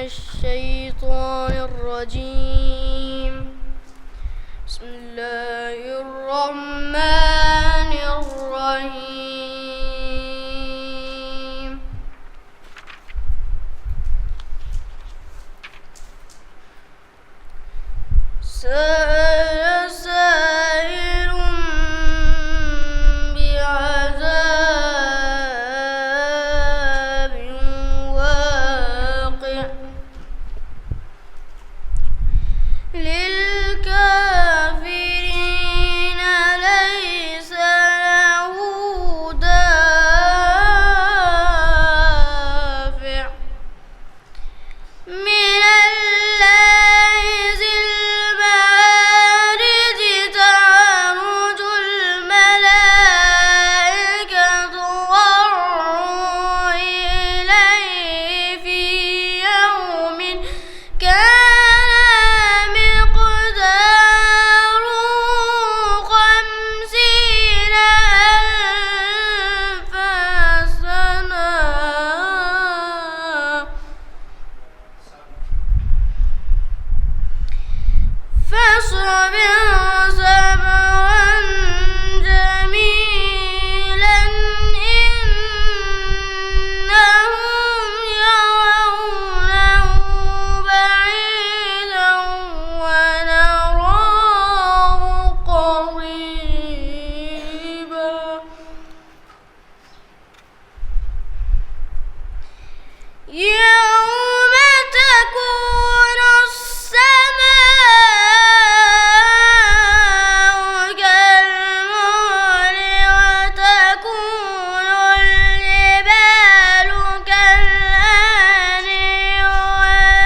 الشيطان الرجيم. بسم الله الرحمن الرحيم. سأل سائل بعذاب واقع للكافرين ليس له دافع من الله ذي المعارج تعرج الملائكة والروح إليه في يوم كان مقداره 50,000 سنة فاصبر صبرا جميلا إنهم يرونه بعيدا ونراه قريبا يوم تكون السماء كالمهل وتكون الجبال كالعهن ولا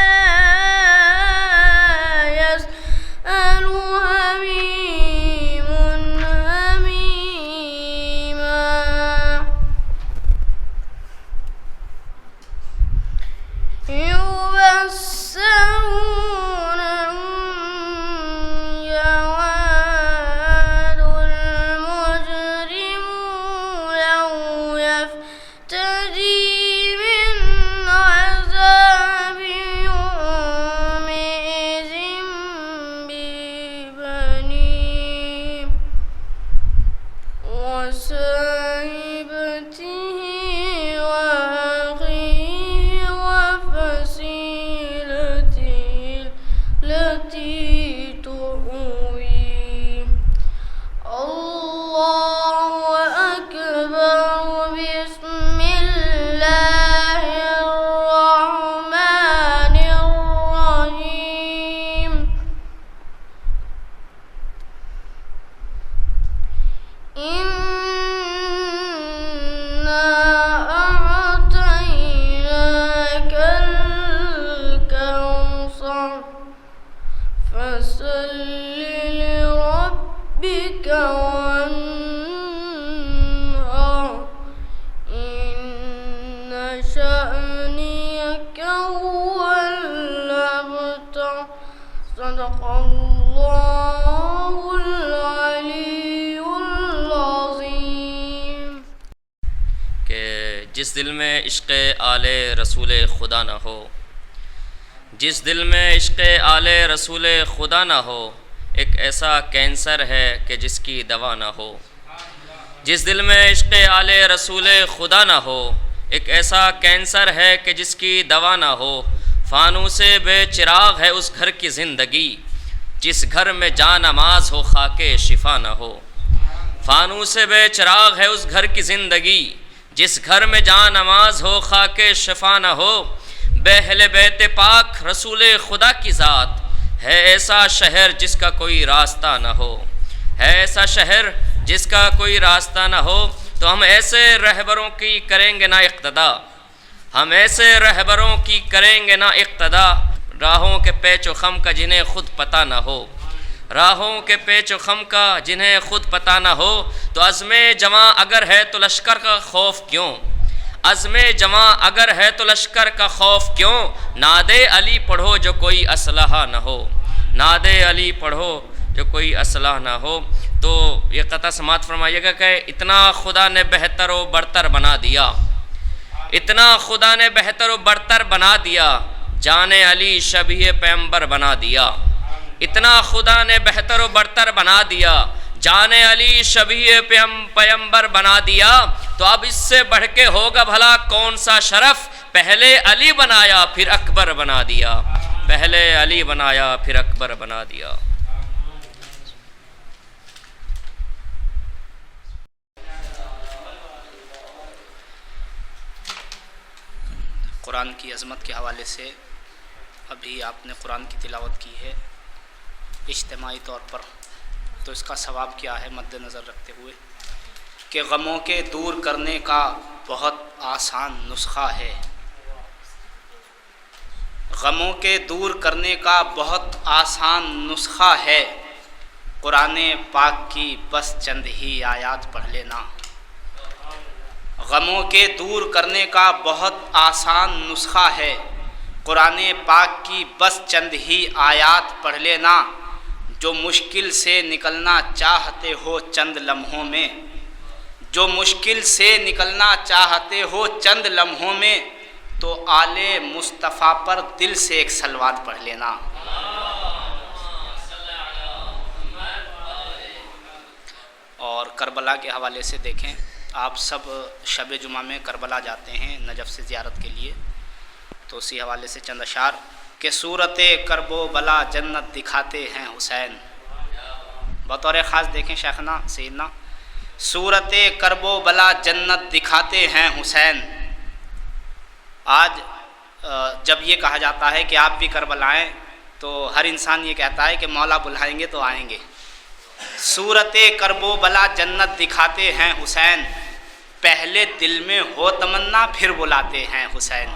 يسأل حميم حميما يبصرونهم يود المجرم لو يفتدي من عذاب يومئذ ببنيه وصاحبته وأخيه وفصيلته التي تؤويه. الله أكبر. بسم الله الرحمن الرحيم. إنا أعطيناك الكوثر فصل لربك وانهر إن شأنك هو الأبتر. صدق الله العلي العظيم. کہ جس دل میں عشق آل رسول خدا نہ ہو، جس دل میں عشق آل رسول خدا نہ ہو، ایک ایسا کینسر ہے کہ جس کی دوا نہ ہو. جس دل میں عشق آل رسول خدا نہ ہو، ایک ایسا کینسر ہے کہ جس کی دوا نہ ہو. فانوس بے چراغ ہے اس گھر کی زندگی، جس گھر میں جاں نماز ہو خاک شفا نہ ہو. فانوس بے چراغ ہے اس گھر کی زندگی، جس گھر میں جاں نماز ہو خاک شفا نہ ہو. بے اہل بیت پاک رسول خدا کی ذات ہے ایسا شہر جس کا کوئی راستہ نہ ہو، ہے ایسا شہر جس کا کوئی راستہ نہ ہو. تو ہم ایسے رہبروں کی کریں گے نہ اقتدا، ہم ایسے رہبروں کی کریں گے نہ اقتدا. راہوں کے پیچ و خم کا جنہیں خود پتہ نہ ہو، راہوں کے پیچ و خم کا جنہیں خود پتہ نہ ہو. تو عزم جماں اگر ہے تو لشکر کا خوف کیوں، عزم جماں اگر ہے تو لشکر کا خوف کیوں. ناد علی پڑھو جو کوئی اسلحہ نہ ہو، ناد علی پڑھو جو کوئی اسلحہ نہ ہو. تو یہ قطعہ سماعت فرمائیے گا کہ اتنا خدا نے بہتر و برتر بنا دیا، اتنا خدا نے بہتر و برتر بنا دیا. جان علی شبیہ پیغمبر بنا دیا، اتنا خدا نے بہتر و برتر بنا دیا، جان علی شبیہ پیغمبر بنا دیا، تو اب اس سے بڑھ کے ہوگا بھلا کون سا شرف؟ پہلے علی بنایا پھر اکبر بنا دیا، پہلے علی بنایا پھر اکبر بنا دیا۔ قرآن کی عظمت کے حوالے سے ابھی آپ نے قرآن کی تلاوت کی ہے اجتماعی طور پر، تو اس کا ثواب کیا ہے مد نظر رکھتے ہوئے کہ غموں کے دور کرنے کا بہت آسان نسخہ ہے، غموں کے دور کرنے کا بہت آسان نسخہ ہے، قرآن پاک کی بس چند ہی آیات پڑھ لینا۔ غموں کے دور کرنے کا بہت آسان نسخہ ہے، قرآن پاک کی بس چند ہی آیات پڑھ لینا۔ جو مشکل سے نکلنا چاہتے ہو چند لمحوں میں، جو مشکل سے نکلنا چاہتے ہو چند لمحوں میں، تو آل مصطفیٰ پر دل سے ایک صلوات پڑھ لینا۔ اور کربلا کے حوالے سے دیکھیں، آپ سب شب جمعہ میں کربلا جاتے ہیں نجف سے زیارت کے لیے، تو اسی حوالے سے چند اشعار کہ صورت کرب و بلا جنت دکھاتے ہیں حسین، بطور خاص دیکھیں شیخنا سیدنا، صورت کرب و بلا جنت دکھاتے ہیں حسین۔ آج جب یہ کہا جاتا ہے کہ آپ بھی کربلا آئیں، تو ہر انسان یہ کہتا ہے کہ مولا بلائیں گے تو آئیں گے۔ صورت کرب و بلا جنت دکھاتے ہیں حسین، پہلے دل میں ہو تمنا پھر بلاتے ہیں حسین۔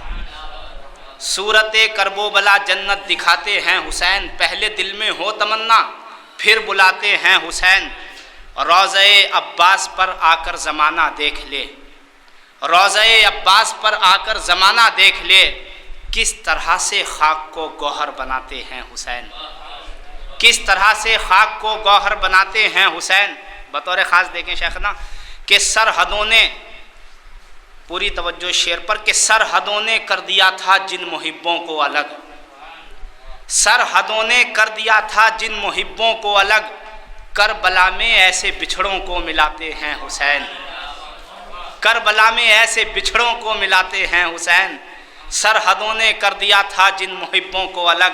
صورت کرب و بلا جنت دکھاتے ہیں حسین، پہلے دل میں ہو تمنا پھر بلاتے ہیں حسین۔ روضہ عباس پر آ کر زمانہ دیکھ لے، روضہ عباس پر آ کر زمانہ دیکھ لے، کس طرح سے خاک کو گوہر بناتے ہیں حسین، کس طرح سے خاک کو گوہر بناتے ہیں حسین۔ بطور خاص دیکھیں شیخنا کہ سرحدوں نے، پوری توجہ شعر پر، کہ سرحدوں نے کر دیا تھا جن محبوں کو الگ، سرحدوں نے کر دیا تھا جن محبوں کو الگ، کربلا میں ایسے بچھڑوں کو ملاتے ہیں حسین، کربلا میں ایسے بچھڑوں کو ملاتے ہیں حسین۔ سرحدوں نے کر دیا تھا جن محبوں کو الگ،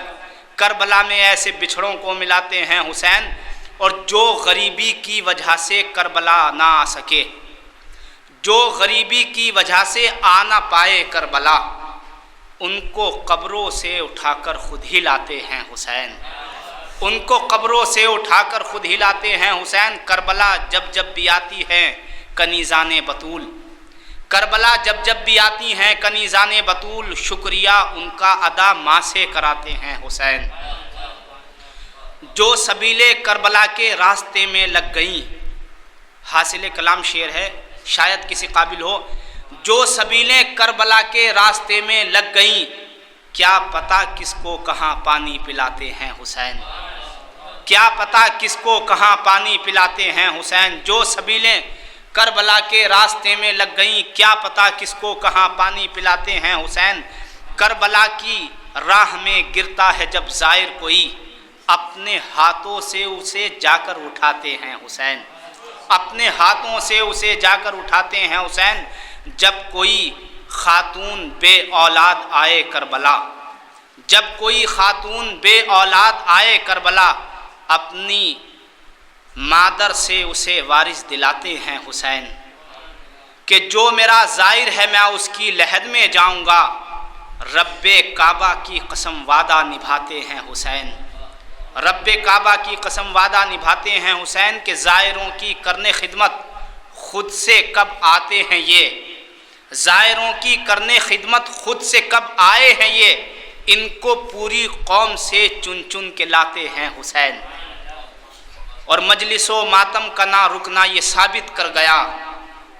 کربلا میں ایسے بچھڑوں کو ملاتے ہیں حسین۔ اور جو غریبی کی وجہ سے کربلا نہ آ سکے، جو غریبی کی وجہ سے آ نہ پائے کربلا، ان کو قبروں سے اٹھا کر خود ہی لاتے ہیں حسین، ان کو قبروں سے اٹھا کر خود ہی لاتے ہیں حسین۔ کربلا جب جب بھی آتی ہے کنیزان بطول، کربلا جب جب بھی آتی ہیں کنیزان بطول، شکریہ ان کا ادا ماں سے کراتے ہیں حسین۔ جو سبیلے کربلا کے راستے میں لگ گئیں، حاصل کلام شعر ہے، شاید کسی قابل ہو، جو سبیلیں کربلا کے راستے میں لگ گئیں، کیا پتہ کس کو کہاں پانی پلاتے ہیں حسین، کیا پتہ کس کو کہاں پانی پلاتے ہیں حسین۔ جو سبیلیں کربلا کے راستے میں لگ گئیں، کیا پتہ کس کو کہاں پانی پلاتے ہیں حسین۔ کربلا کی راہ میں گرتا ہے جب زائر کوئی، اپنے ہاتھوں سے اسے جا کر اٹھاتے ہیں حسین، اپنے ہاتھوں سے اسے جا کر اٹھاتے ہیں حسین۔ جب کوئی خاتون بے اولاد آئے کربلا، جب کوئی خاتون بے اولاد آئے کربلا، اپنی مادر سے اسے وارث دلاتے ہیں حسین، کہ جو میرا زائر ہے میں اس کی لحد میں جاؤں گا، رب کعبہ کی قسم وعدہ نبھاتے ہیں حسین، رب کعبہ کی قسم وعدہ نبھاتے ہیں حسین، کہ زائروں کی کرنے خدمت خود سے کب آتے ہیں یہ، زائروں کی کرنے خدمت خود سے کب آئے ہیں یہ، ان کو پوری قوم سے چن چن کے لاتے ہیں حسین۔ اور مجلس و ماتم کا نہ رکنا یہ ثابت کر گیا،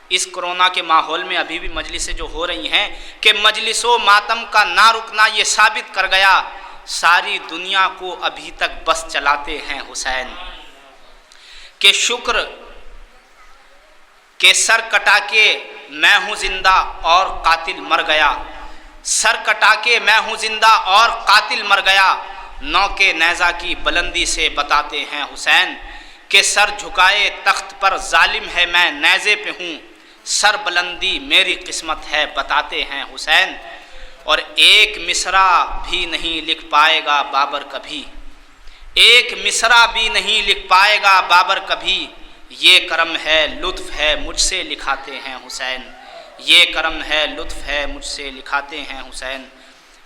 اس کرونا کے ماحول میں ابھی بھی مجلسیں جو ہو رہی ہیں، کہ مجلس و ماتم کا نہ رکنا یہ ثابت کر گیا، ساری دنیا کو ابھی تک بس چلاتے ہیں حسین۔ کہ شکر کے سر کٹا کے میں ہوں زندہ اور قاتل مر گیا، سر کٹا کے میں ہوں زندہ اور قاتل مر گیا، نو کے نیزہ کی بلندی سے بتاتے ہیں حسین کہ سر جھکائے تخت پر ظالم ہے میں نیزے پہ ہوں، سر بلندی میری قسمت ہے بتاتے ہیں حسین۔ اور ایک مصرع بھی نہیں لکھ پائے گا بابر کبھی، ایک مصرع بھی نہیں لکھ پائے گا بابر کبھی، یہ کرم ہے لطف ہے مجھ سے لکھاتے ہیں حسین، یہ کرم ہے لطف ہے مجھ سے لکھاتے ہیں حسین۔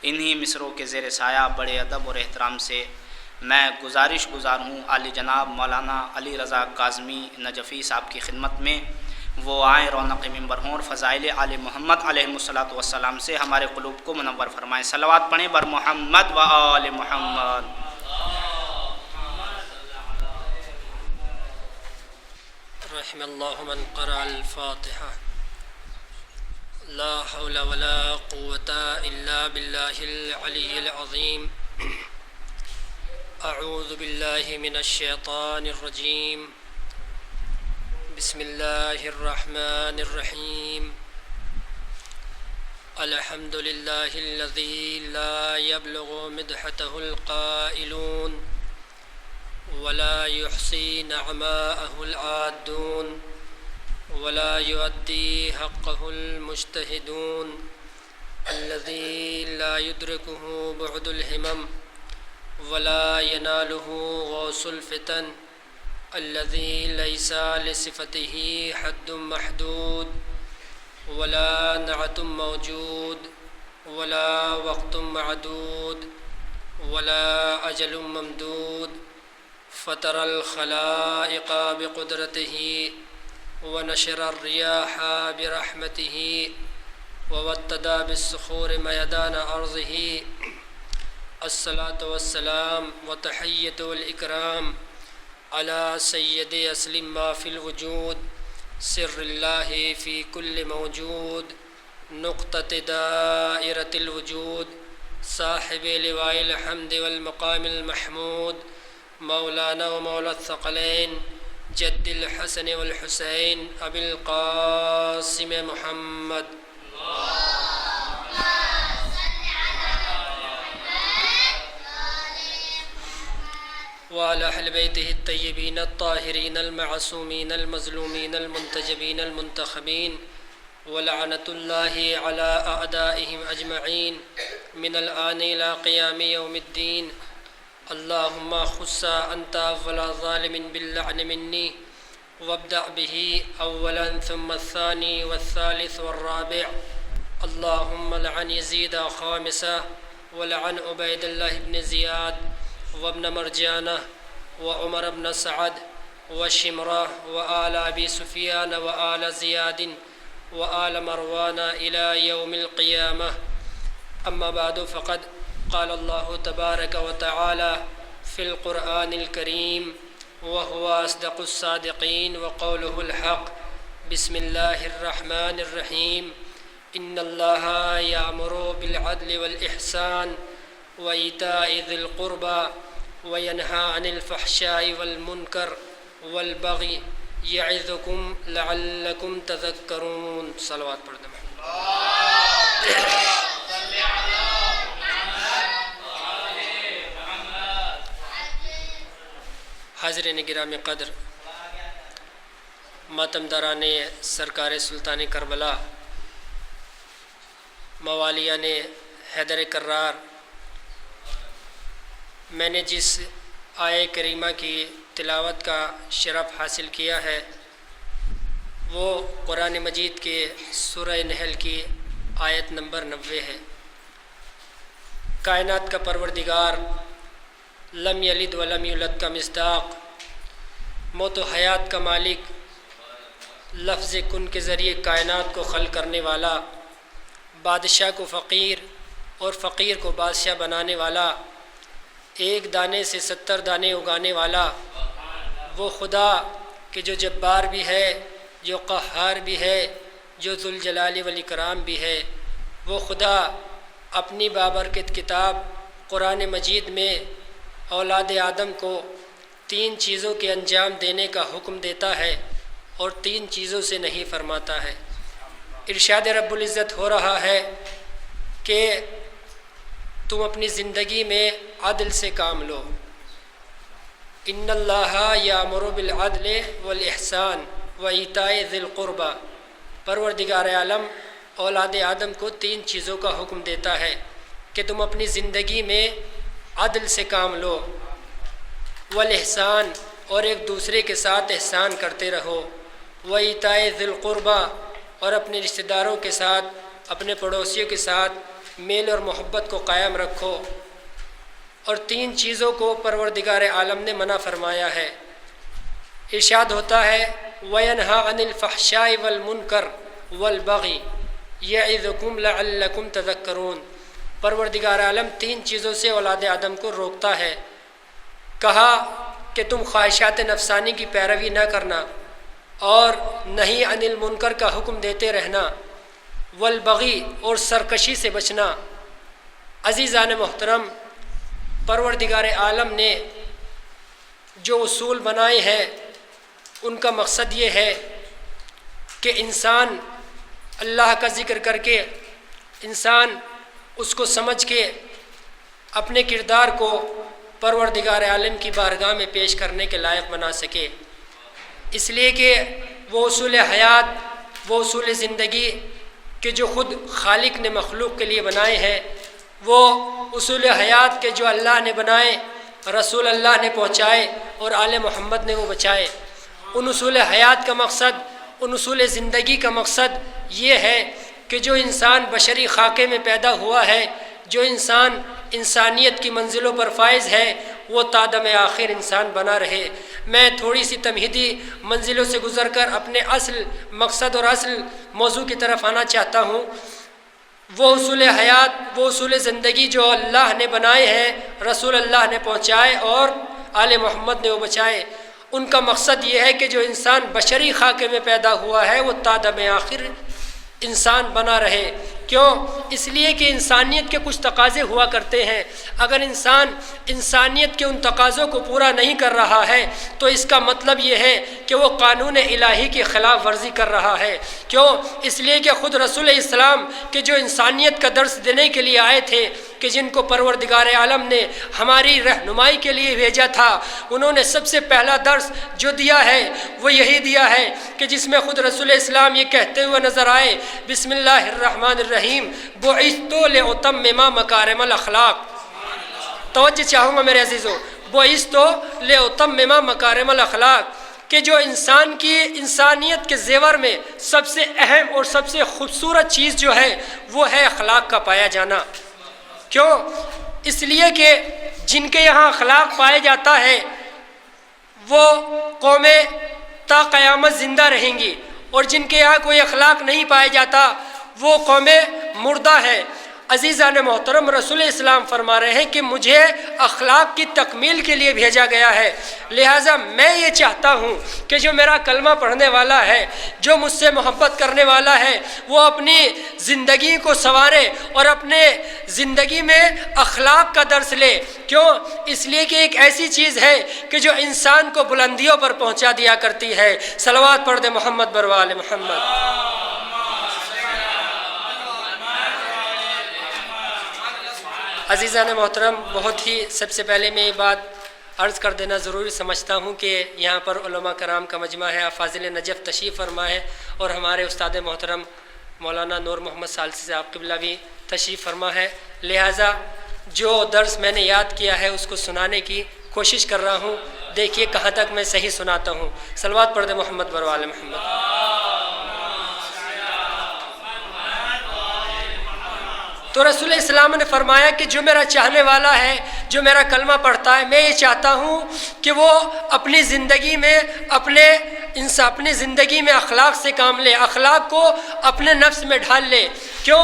انہی مصروں کے زیر سایہ بڑے ادب اور احترام سے میں گزارش گزار ہوں عالی جناب مولانا علی رضا کاظمی نجفی صاحب کی خدمت میں، وہ آئیں رونق منبر ہوں اور فضائل آل محمد علیہ الصلوۃ والسلام سے ہمارے قلوب کو منور فرمائیں۔ صلوات پڑھیں بر محمد و آل محمد۔ رحم اللہ من قرأ الفاتحہ۔ لا حول ولا قوة الا باللہ العلی العظیم۔ اعوذ باللہ من الشیطان الرجیم۔ بسم اللہ الرحمن الرحیم۔ الحمد للہ الذی لا یبلغ مدحتہ القائلون ولا يحصي نعماءه العادون ولا يؤدي حقه المجتهدون الذي لا يدركه بعد الهمم ولا يناله غوص الفتن الذي ليس لصفته حد محدود ولا نعت موجود ولا وقت معدود ولا أجل ممدود، فطر الخلائق بقدرته ونشر الرياح برحمته ووتد بالصخور ميدان أرضه، الصلاة والسلام وتحية الإكرام على سيد أصل ما في الوجود، سر الله في كل موجود، نقطة دائرة الوجود، صاحب لواء الحمد والمقام المحمود، مولانا ومولا الثقلين جد الحسن والحسين أبي القاسم محمد۔ وعلى أهل بيته الطيبين الطاهرين المعصومين المظلومين المنتجبين المنتخبين، ولعنة الله على أعدائهم أجمعين من الآن إلى قيام يوم الدين۔ اللهم خص أنت أول ظالم باللعن مني، وابدأ به أولا ثم الثاني والثالث والرابع۔ اللهم لعن يزيد خامسة، ولعن عبيد الله بن زياد وابن مرجانة وعمر بن سعد وشمرة وآل أبي سفيان وآل زياد وآل مروان إلى يوم القيامة۔ أما بعد، فقد قال الله تبارك وتعالى في القرآن الكريم وهو أصدق الصادقين وقوله الحق، بسم الله الرحمن الرحيم، إن الله يأمر بالعدل والإحسان وإيتاء ذي القربى وينهى عن الفحشاء والمنكر والبغي يعظكم لعلكم تذكرون۔ صلوات پڑھ دیں۔ حاضرین گرامی قدر، ماتمداران سرکار سلطان کربلا، موالیان حیدر کرار، میں نے جس آیہ کریمہ کی تلاوت کا شرف حاصل کیا ہے وہ قرآن مجید کے سورہ نحل کی آیت نمبر 90 ہے۔ کائنات کا پروردگار، لم یلد ولم یولد کا مصداق، موت و حیات کا مالک، لفظ کن کے ذریعے کائنات کو خلق کرنے والا، بادشاہ کو فقیر اور فقیر کو بادشاہ بنانے والا، ایک دانے سے 70 دانے اگانے والا، وہ خدا کہ جو جبار بھی ہے، جو قہار بھی ہے، جو ذوالجلال والاکرام بھی ہے، وہ خدا اپنی بابرکت کتاب قرآن مجید میں اولاد آدم کو 3 چیزوں کے انجام دینے کا حکم دیتا ہے اور 3 چیزوں سے نہیں فرماتا ہے۔ ارشاد رب العزت ہو رہا ہے کہ تم اپنی زندگی میں عدل سے کام لو۔ ان اللہ یامر بالعدل والاحسان وایتاء ذی القربی، پروردگار عالم اولاد آدم کو 3 چیزوں کا حکم دیتا ہے کہ تم اپنی زندگی میں عدل سے کام لو، والاحسان، اور ایک دوسرے کے ساتھ احسان کرتے رہو، وایتاء ذی القربی، اور اپنے رشتہ داروں کے ساتھ، اپنے پڑوسیوں کے ساتھ میل اور محبت کو قائم رکھو۔ اور 3 چیزوں کو پروردگار عالم نے منع فرمایا ہے۔ ارشاد ہوتا ہے وَيَنْهَا عَنِ الْفَحْشَاءِ وَالْمُنْكَرِ وَالْبَغْيِ يَعِظُكُمْ لَعَلَّكُمْ تَذَكَّرُونَ، پروردگار عالم 3 چیزوں سے اولاد آدم کو روکتا ہے۔ کہا کہ تم خواہشات نفسانی کی پیروی نہ کرنا، اور نہیں عن المنکر کا حکم دیتے رہنا، والبغی، اور سرکشی سے بچنا۔ عزیزان محترم، پروردگار عالم نے جو اصول بنائے ہیں ان کا مقصد یہ ہے کہ انسان اللہ کا ذکر کر کے، انسان اس کو سمجھ کے اپنے کردار کو پروردگار عالم کی بارگاہ میں پیش کرنے کے لائق بنا سکے، اس لیے کہ وہ اصول حیات، وہ اصول زندگی کہ جو خود خالق نے مخلوق کے لیے بنائے ہیں، وہ اصول حیات کے جو اللہ نے بنائے، رسول اللہ نے پہنچائے اور آل محمد نے وہ بچائے، ان اصول حیات کا مقصد، ان اصول زندگی کا مقصد یہ ہے کہ جو انسان بشری خاکے میں پیدا ہوا ہے، جو انسان انسانیت کی منزلوں پر فائز ہے، وہ تا دم آخر انسان بنا رہے۔ میں تھوڑی سی تمہیدی منزلوں سے گزر کر اپنے اصل مقصد اور اصل موضوع کی طرف آنا چاہتا ہوں۔ وہ اصول حیات، وہ اصول زندگی جو اللہ نے بنائے ہیں، رسول اللہ نے پہنچائے اور آل محمد نے وہ بچائے، ان کا مقصد یہ ہے کہ جو انسان بشری خاکے میں پیدا ہوا ہے وہ تا دم آخر انسان بنا رہے۔ کیوں؟ اس لیے کہ انسانیت کے کچھ تقاضے ہوا کرتے ہیں، اگر انسان انسانیت کے ان تقاضوں کو پورا نہیں کر رہا ہے تو اس کا مطلب یہ ہے کہ وہ قانون الہی کی خلاف ورزی کر رہا ہے۔ کیوں؟ اس لیے کہ خود رسول اسلام کہ جو انسانیت کا درس دینے کے لیے آئے تھے، کہ جن کو پروردگار عالم نے ہماری رہنمائی کے لیے بھیجا تھا، انہوں نے سب سے پہلا درس جو دیا ہے وہ یہی دیا ہے کہ جس میں خود رسول اسلام یہ کہتے ہوئے نظر آئے، بسم اللہ الرحمن الرحیم، بعثت لأتمم مکارم الاخلاق۔ توجہ چاہوں گا میرے عزیزو، بعثت لأتمم مکارم الاخلاق، کہ جو انسان کی انسانیت کے زیور میں سب سے اہم اور سب سے خوبصورت چیز جو ہے وہ ہے اخلاق کا پایا جانا۔ کیوں؟ اس لیے کہ جن کے یہاں اخلاق پایا جاتا ہے وہ قومیں تا قیامت زندہ رہیں گی، اور جن کے یہاں کوئی اخلاق نہیں پایا جاتا وہ قومیں مردہ ہے۔ عزیزان محترم، رسول اسلام فرما رہے ہیں کہ مجھے اخلاق کی تکمیل کے لیے بھیجا گیا ہے، لہٰذا میں یہ چاہتا ہوں کہ جو میرا کلمہ پڑھنے والا ہے، جو مجھ سے محبت کرنے والا ہے، وہ اپنی زندگی کو سنوارے اور اپنے زندگی میں اخلاق کا درس لے۔ کیوں؟ اس لیے کہ ایک ایسی چیز ہے کہ جو انسان کو بلندیوں پر پہنچا دیا کرتی ہے۔ صلوات پڑھ دے محمد بر آل محمد۔ عزیزان محترم، بہت ہی سب سے پہلے میں یہ بات عرض کر دینا ضروری سمجھتا ہوں کہ یہاں پر علماء کرام کا مجمع ہے، افاضل نجف تشریف فرما ہے، اور ہمارے استاد محترم مولانا نور محمد ثالثی صاحب قبلہ بھی تشریف فرما ہے، لہٰذا جو درس میں نے یاد کیا ہے اس کو سنانے کی کوشش کر رہا ہوں۔ دیکھیے کہاں تک میں صحیح سناتا ہوں۔ صلوات پڑھ دے محمد بر آل محمد۔ تو رسول اسلام نے فرمایا کہ جو میرا چاہنے والا ہے، جو میرا کلمہ پڑھتا ہے، میں یہ چاہتا ہوں کہ وہ اپنی زندگی میں اپنی زندگی میں اخلاق سے کام لے، اخلاق کو اپنے نفس میں ڈھال لے۔ کیوں؟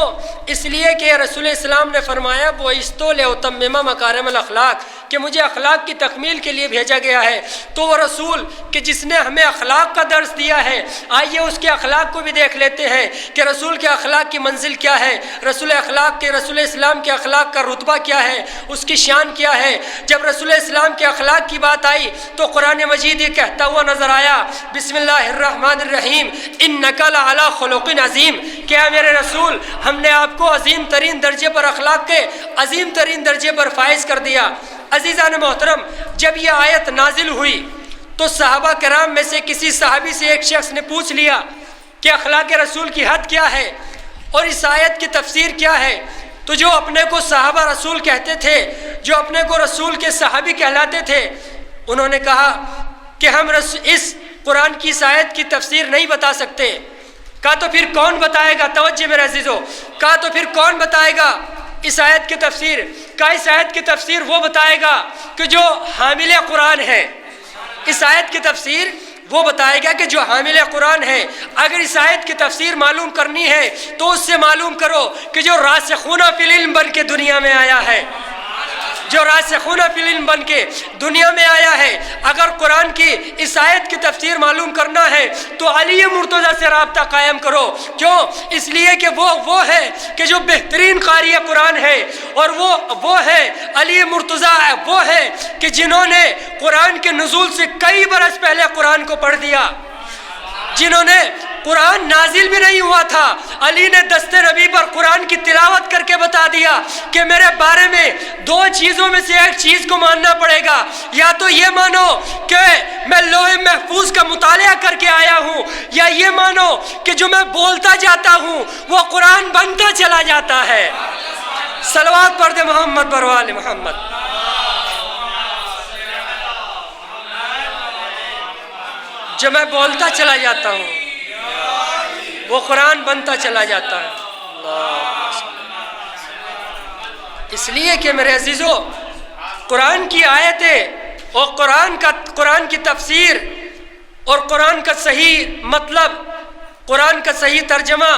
اس لیے کہ رسول اسلام نے فرمایا بعثت لأتمم مکارم الاخلاق، کہ مجھے اخلاق کی تکمیل کے لیے بھیجا گیا ہے، تو وہ رسول کہ جس نے ہمیں اخلاق کا درس دیا ہے، آئیے اس کے اخلاق کو بھی دیکھ لیتے ہیں کہ رسول کے اخلاق کی منزل کیا ہے، رسول اسلام کے اخلاق کا رتبہ کیا ہے، اس کی شان کیا ہے۔ جب رسول اسلام کے اخلاق کی بات آئی تو قرآن مجید یہ کہتا ہوا نظر آیا، بسم اللہ الرحمن الرحیم، انک لعلی خلق عظیم، کیا میرے رسول ہم نے آپ کو عظیم ترین درجے پر، اخلاق کے عظیم ترین درجے پر فائز کر دیا۔ عزیزان محترم، جب یہ آیت نازل ہوئی تو صحابہ کرام میں سے کسی صحابی سے ایک شخص نے پوچھ لیا کہ اخلاق رسول کی حد کیا ہے اور اس آیت کی تفسیر کیا ہے؟ تو جو اپنے کو صحابہ رسول کہتے تھے، جو اپنے کو رسول کے صحابی کہلاتے تھے، انہوں نے کہا کہ ہم اس قرآن کی اس آیت کی تفسیر نہیں بتا سکتے۔ کہا تو پھر کون بتائے گا؟ توجہ میرے عزیزو، کہا تو پھر کون بتائے گا اس آیت کی تفسیر؟ کہا اس آیت کی تفسیر وہ بتائے گا کہ جو حامل قرآن ہے۔ اس آیت کی تفسیر وہ بتائے گا کہ جو حامل قرآن ہے۔ اگر اس آیت کی تفسیر معلوم کرنی ہے تو اس سے معلوم کرو کہ جو راسخون فی العلم بن کے دنیا میں آیا ہے، جو راسخون فی العلم بن کے دنیا میں آیا ہے، اگر قرآن کی اس آیت کی تفسیر معلوم کرنا ہے تو علی مرتضیٰ سے رابطہ قائم کرو۔ کیوں؟ اس لیے کہ وہ ہے کہ جو بہترین قاری قرآن ہے، اور وہ ہے علی مرتضیٰ، وہ ہے کہ جنہوں نے قرآن کے نزول سے کئی برس پہلے قرآن کو پڑھ دیا، جنہوں نے قرآن نازل بھی نہیں ہوا تھا، علی نے دست نبی پر قرآن کی تلاوت کر کے بتا دیا کہ میرے بارے میں دو چیزوں میں سے ایک چیز کو ماننا پڑے گا، یا تو یہ مانو کہ میں لوح محفوظ کا مطالعہ کر کے آیا ہوں، یا یہ مانو کہ جو میں بولتا جاتا ہوں وہ قرآن بنتا چلا جاتا ہے۔ صلوات پڑھ دے محمد بروال محمد۔ جو میں بولتا چلا جاتا ہوں وہ قرآن بنتا چلا جاتا ہے۔ اس لیے کہ میرے عزیزو، قرآن کی آیتیں اور قرآن کی تفسیر اور قرآن کا صحیح مطلب، قرآن کا صحیح ترجمہ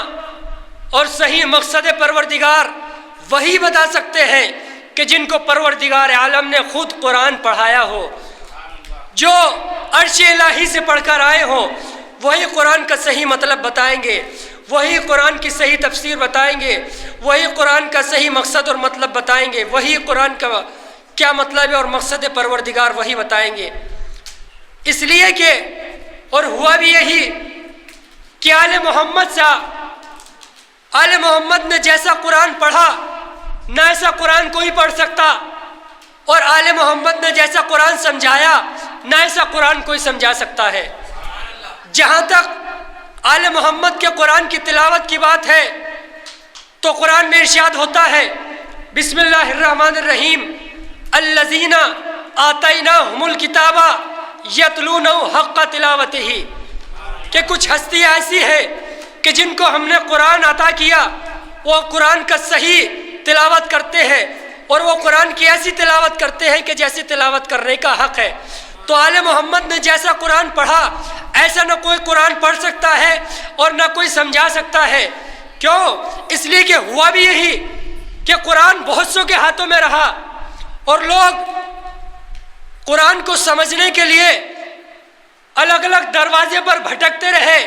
اور صحیح مقصد پروردگار وہی بتا سکتے ہیں کہ جن کو پروردگار عالم نے خود قرآن پڑھایا ہو، جو عرش الہی سے پڑھ کر آئے ہوں، وہی قرآن کا صحیح مطلب بتائیں گے، وہی قرآن کی صحیح تفسیر بتائیں گے، وہی قرآن کا صحیح مقصد اور مطلب بتائیں گے، وہی قرآن کا کیا مطلب ہے اور مقصد پروردگار وہی بتائیں گے۔ اس لیے کہ اور ہوا بھی یہی کہ آل محمد نے جیسا قرآن پڑھا نہ ایسا قرآن کوئی پڑھ سکتا، اور آل محمد نے جیسا قرآن سمجھایا نہ ایسا قرآن کوئی سمجھا سکتا ہے۔ جہاں تک آل محمد کے قرآن کی تلاوت کی بات ہے تو قرآن میں ارشاد ہوتا ہے، بسم اللہ الرحمن الرحیم، الذین آتیناہم الکتاب یتلونہ حق تلاوتہ، کہ کچھ ہستیاں ایسی ہے کہ جن کو ہم نے قرآن عطا کیا، وہ قرآن کا صحیح تلاوت کرتے ہیں، اور وہ قرآن کی ایسی تلاوت کرتے ہیں کہ جیسی تلاوت کرنے کا حق ہے۔ تو آل محمد نے جیسا قرآن پڑھا ایسا نہ کوئی قرآن پڑھ سکتا ہے اور نہ کوئی سمجھا سکتا ہے۔ کیوں؟ اس لیے کہ ہوا بھی یہی کہ قرآن بہت سو کے ہاتھوں میں رہا اور لوگ قرآن کو سمجھنے کے لیے الگ الگ دروازے پر بھٹکتے رہے۔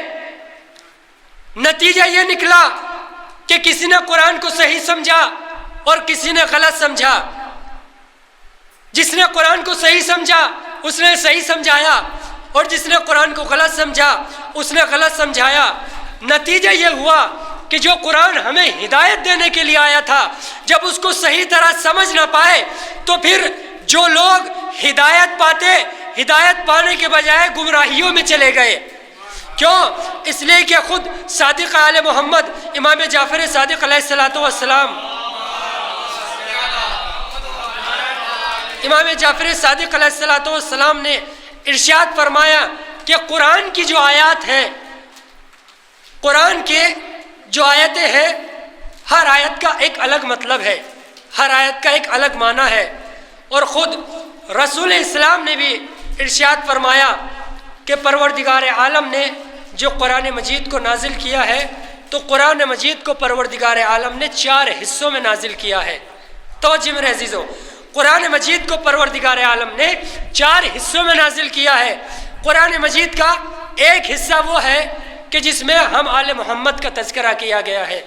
نتیجہ یہ نکلا کہ کسی نے قرآن کو صحیح سمجھا اور کسی نے غلط سمجھا۔ جس نے قرآن کو صحیح سمجھا اس نے صحیح سمجھایا، اور جس نے قرآن کو غلط سمجھا اس نے غلط سمجھایا۔ نتیجہ یہ ہوا کہ جو قرآن ہمیں ہدایت دینے کے لیے آیا تھا، جب اس کو صحیح طرح سمجھ نہ پائے تو پھر جو لوگ ہدایت پانے کے بجائے گمراہیوں میں چلے گئے۔ کیوں؟ اس لیے کہ خود صادق آل محمد امام جعفر صادق علیہ السلام، امام جعفر صادق علیہ السلام نے ارشاد فرمایا کہ قرآن کی جو آیات ہیں، قرآن کے جو آیتیں ہیں، ہر آیت کا ایک الگ مطلب ہے، ہر آیت کا ایک الگ معنی ہے۔ اور خود رسول اسلام نے بھی ارشاد فرمایا کہ پروردگار عالم نے جو قرآن مجید کو نازل کیا ہے تو قرآن مجید کو پروردگار عالم نے 4 حصوں میں نازل کیا ہے۔ توجہ میرے عزیزو، قرآن مجید کو پروردگار عالم نے 4 حصوں میں نازل کیا ہے۔ قرآن مجید کا ایک حصہ وہ ہے کہ جس میں ہم آل محمد کا تذکرہ کیا گیا ہے،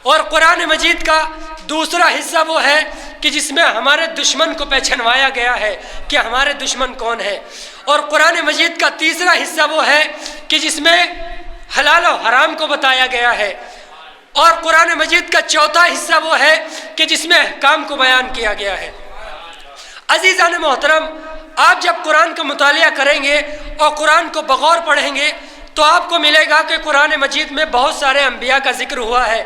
اور قرآن مجید کا دوسرا حصہ وہ ہے کہ جس میں ہمارے دشمن کو پہچانوایا گیا ہے کہ ہمارے دشمن کون ہے، اور قرآن مجید کا تیسرا حصہ وہ ہے کہ جس میں حلال و حرام کو بتایا گیا ہے، اور قرآن مجید کا چوتھا حصہ وہ ہے کہ جس میں احکام کو بیان کیا گیا ہے۔ عزیزان محترم، آپ جب قرآن کا مطالعہ کریں گے اور قرآن کو بغور پڑھیں گے تو آپ کو ملے گا کہ قرآن مجید میں بہت سارے انبیاء کا ذکر ہوا ہے۔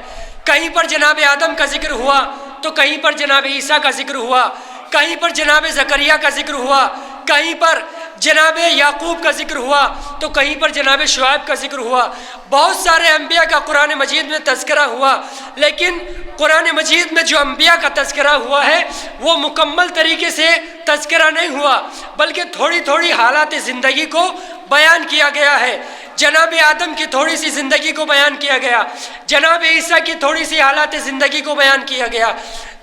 کہیں پر جناب آدم کا ذکر ہوا تو کہیں پر جناب عیسیٰ کا ذکر ہوا، کہیں پر جناب زکریا کا ذکر ہوا، کہیں پر جناب یعقوب کا ذکر ہوا تو کہیں پر جناب شعیب کا ذکر ہوا۔ بہت سارے انبیاء کا قرآن مجید میں تذکرہ ہوا، لیکن قرآن مجید میں جو انبیاء کا تذکرہ ہوا ہے وہ مکمل طریقے سے تذکرہ نہیں ہوا، بلکہ تھوڑی تھوڑی حالات زندگی کو بیان کیا گیا ہے۔ جناب آدم کی تھوڑی سی زندگی کو بیان کیا گیا، جناب عیسیٰ کی تھوڑی سی حالات زندگی کو بیان کیا گیا۔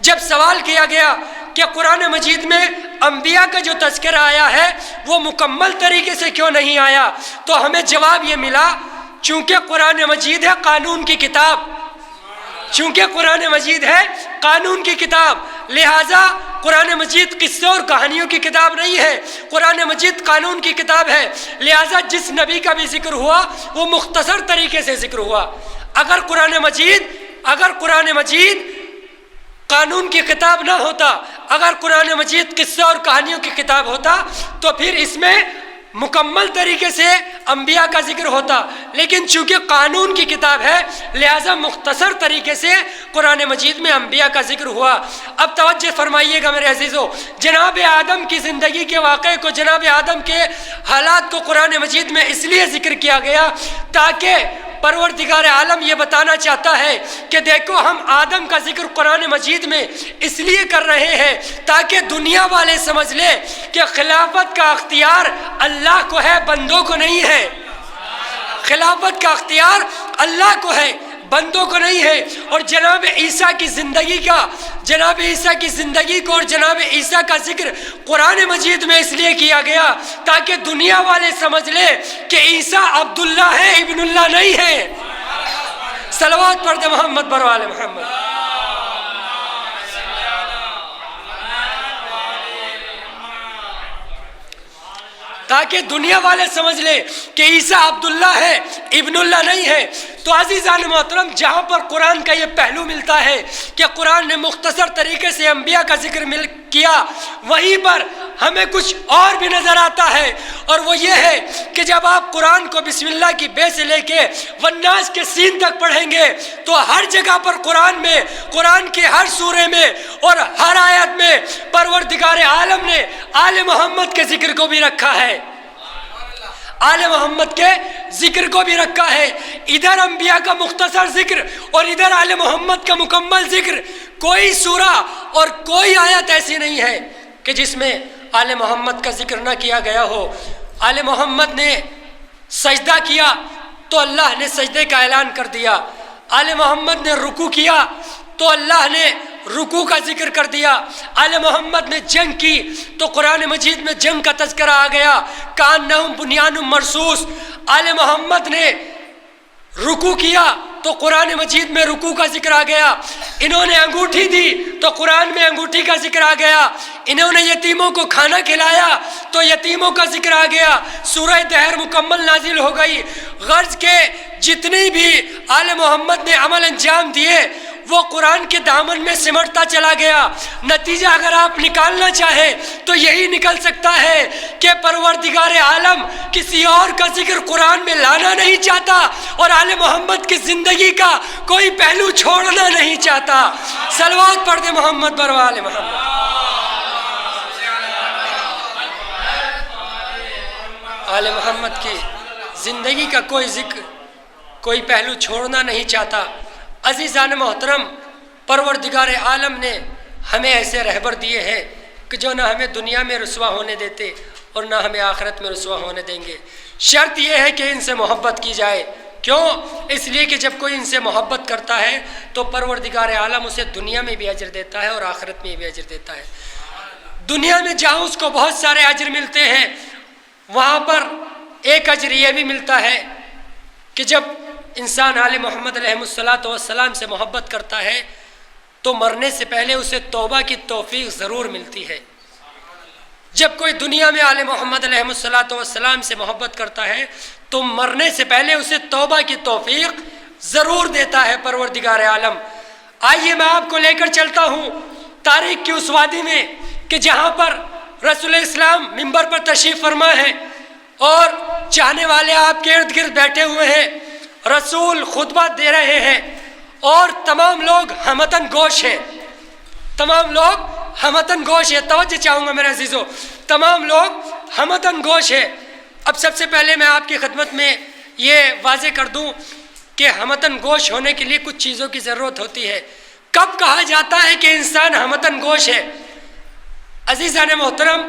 جب سوال کیا گیا کہ قرآن مجید میں انبیاء کا جو تذکرہ آیا ہے وہ مکمل طریقے سے کیوں نہیں آیا، تو ہمیں جواب یہ ملا چونکہ قرآن مجید ہے قانون کی کتاب، چونکہ قرآن مجید ہے قانون کی کتاب، لہٰذا قرآن مجید قصے اور کہانیوں کی کتاب نہیں ہے، قرآن مجید قانون کی کتاب ہے۔ لہٰذا جس نبی کا بھی ذکر ہوا وہ مختصر طریقے سے ذکر ہوا۔ اگر قرآن مجید قانون کی کتاب نہ ہوتا، اگر قرآن مجید قصے اور کہانیوں کی کتاب ہوتا تو پھر اس میں مکمل طریقے سے انبیاء کا ذکر ہوتا، لیکن چونکہ قانون کی کتاب ہے لہٰذا مختصر طریقے سے قرآن مجید میں انبیاء کا ذکر ہوا۔ اب توجہ فرمائیے گا میرے عزیزو، جناب آدم کی زندگی کے واقعے کو، جناب آدم کے حالات کو قرآن مجید میں اس لیے ذکر کیا گیا تاکہ پروردگار عالم یہ بتانا چاہتا ہے کہ دیکھو ہم آدم کا ذکر قرآن مجید میں اس لیے کر رہے ہیں تاکہ دنیا والے سمجھ لیں کہ خلافت کا اختیار اللہ کو ہے، بندوں کو نہیں ہے۔ خلافت کا اختیار اللہ کو ہے، بندوں کو نہیں ہے۔ اور جناب عیسیٰ کی زندگی کو اور جناب عیسیٰ کا ذکر قرآن مجید میں اس لیے کیا گیا تاکہ دنیا والے سمجھ لے کہ عیسیٰ عبداللہ ہے، ابن اللہ نہیں ہے۔ صلوات پڑھ دے محمد بروال محمد۔ تاکہ دنیا والے سمجھ لے کہ عیسیٰ عبداللہ ہے، ابن اللہ نہیں ہے۔ تو عزیزان محترم، جہاں پر قرآن کا یہ پہلو ملتا ہے کہ قرآن نے مختصر طریقے سے انبیاء کا ذکر کیا، وہیں پر ہمیں کچھ اور بھی نظر آتا ہے، اور وہ یہ ہے کہ جب آپ قرآن کو بسم اللہ کی بے سے لے کے والناس کے سین تک پڑھیں گے تو ہر جگہ پر قرآن کے ہر سورے میں اور ہر آیت میں پروردگار عالم نے آل محمد کے ذکر کو بھی رکھا ہے، آل محمد کے ذکر کو بھی رکھا ہے۔ ادھر انبیاء کا مختصر ذکر اور ادھر آل محمد کا مکمل ذکر۔ کوئی سورہ اور کوئی آیت ایسی نہیں ہے کہ جس میں آل محمد کا ذکر نہ کیا گیا ہو۔ آل محمد نے سجدہ کیا تو اللہ نے سجدے کا اعلان کر دیا، آل محمد نے رکوع کیا تو اللہ نے رکوع کا ذکر کر دیا، آل محمد نے جنگ کی تو قرآن مجید میں جنگ کا تذکرہ آ گیا، کأنہم بنیان مرصوص۔ آل محمد نے رکوع کیا تو قرآن مجید میں رکوع کا ذکر آ گیا، انہوں نے انگوٹھی دی تو قرآن میں انگوٹھی کا ذکر آ گیا، انہوں نے یتیموں کو کھانا کھلایا تو یتیموں کا ذکر آ گیا، سورہ دہر مکمل نازل ہو گئی۔ غرض کے جتنی بھی آل محمد نے عمل انجام دیے وہ قرآن کے دامن میں سمٹتا چلا گیا۔ نتیجہ اگر آپ نکالنا چاہیں تو یہی نکل سکتا ہے کہ پروردگار عالم کسی اور کا ذکر قرآن میں لانا نہیں چاہتا اور آل محمد کی زندگی کا کوئی پہلو چھوڑنا نہیں چاہتا۔ صلوات پڑھ دے محمد بر آل محمد۔ آل محمد کی زندگی کا کوئی ذکر، کوئی پہلو چھوڑنا نہیں چاہتا۔ عزیزان محترم، پروردگار عالم نے ہمیں ایسے رہبر دیے ہیں کہ جو نہ ہمیں دنیا میں رسوا ہونے دیتے اور نہ ہمیں آخرت میں رسوا ہونے دیں گے۔ شرط یہ ہے کہ ان سے محبت کی جائے۔ کیوں؟ اس لیے کہ جب کوئی ان سے محبت کرتا ہے تو پروردگار عالم اسے دنیا میں بھی اجر دیتا ہے اور آخرت میں بھی اجر دیتا ہے۔ دنیا میں جہاں اس کو بہت سارے اجر ملتے ہیں وہاں پر ایک اجر یہ بھی ملتا ہے کہ جب انسان آل محمد علیہ الصلاۃ والسلام سے محبت کرتا ہے تو مرنے سے پہلے اسے توبہ کی توفیق ضرور ملتی ہے۔ جب کوئی دنیا میں آل محمد علیہ الصلاۃ والسلام سے محبت کرتا ہے تو مرنے سے پہلے اسے توبہ کی توفیق ضرور دیتا ہے پروردگار عالم۔ آئیے میں آپ کو لے کر چلتا ہوں تاریخ کی اس وادی میں کہ جہاں پر رسول اسلام منبر پر تشریف فرما ہے اور چاہنے والے آپ کے ارد گرد بیٹھے ہوئے ہیں، رسول خطبہ دے رہے ہیں اور تمام لوگ ہمتن گوش ہیں، تمام لوگ ہمتن گوش ہے۔ توجہ چاہوں گا میرے عزیزو، تمام لوگ ہمتن گوش ہے۔ اب سب سے پہلے میں آپ کی خدمت میں یہ واضح کر دوں کہ ہمتن گوش ہونے کے لیے کچھ چیزوں کی ضرورت ہوتی ہے۔ کب کہا جاتا ہے کہ انسان ہمتن گوش ہے؟ عزیزان محترم،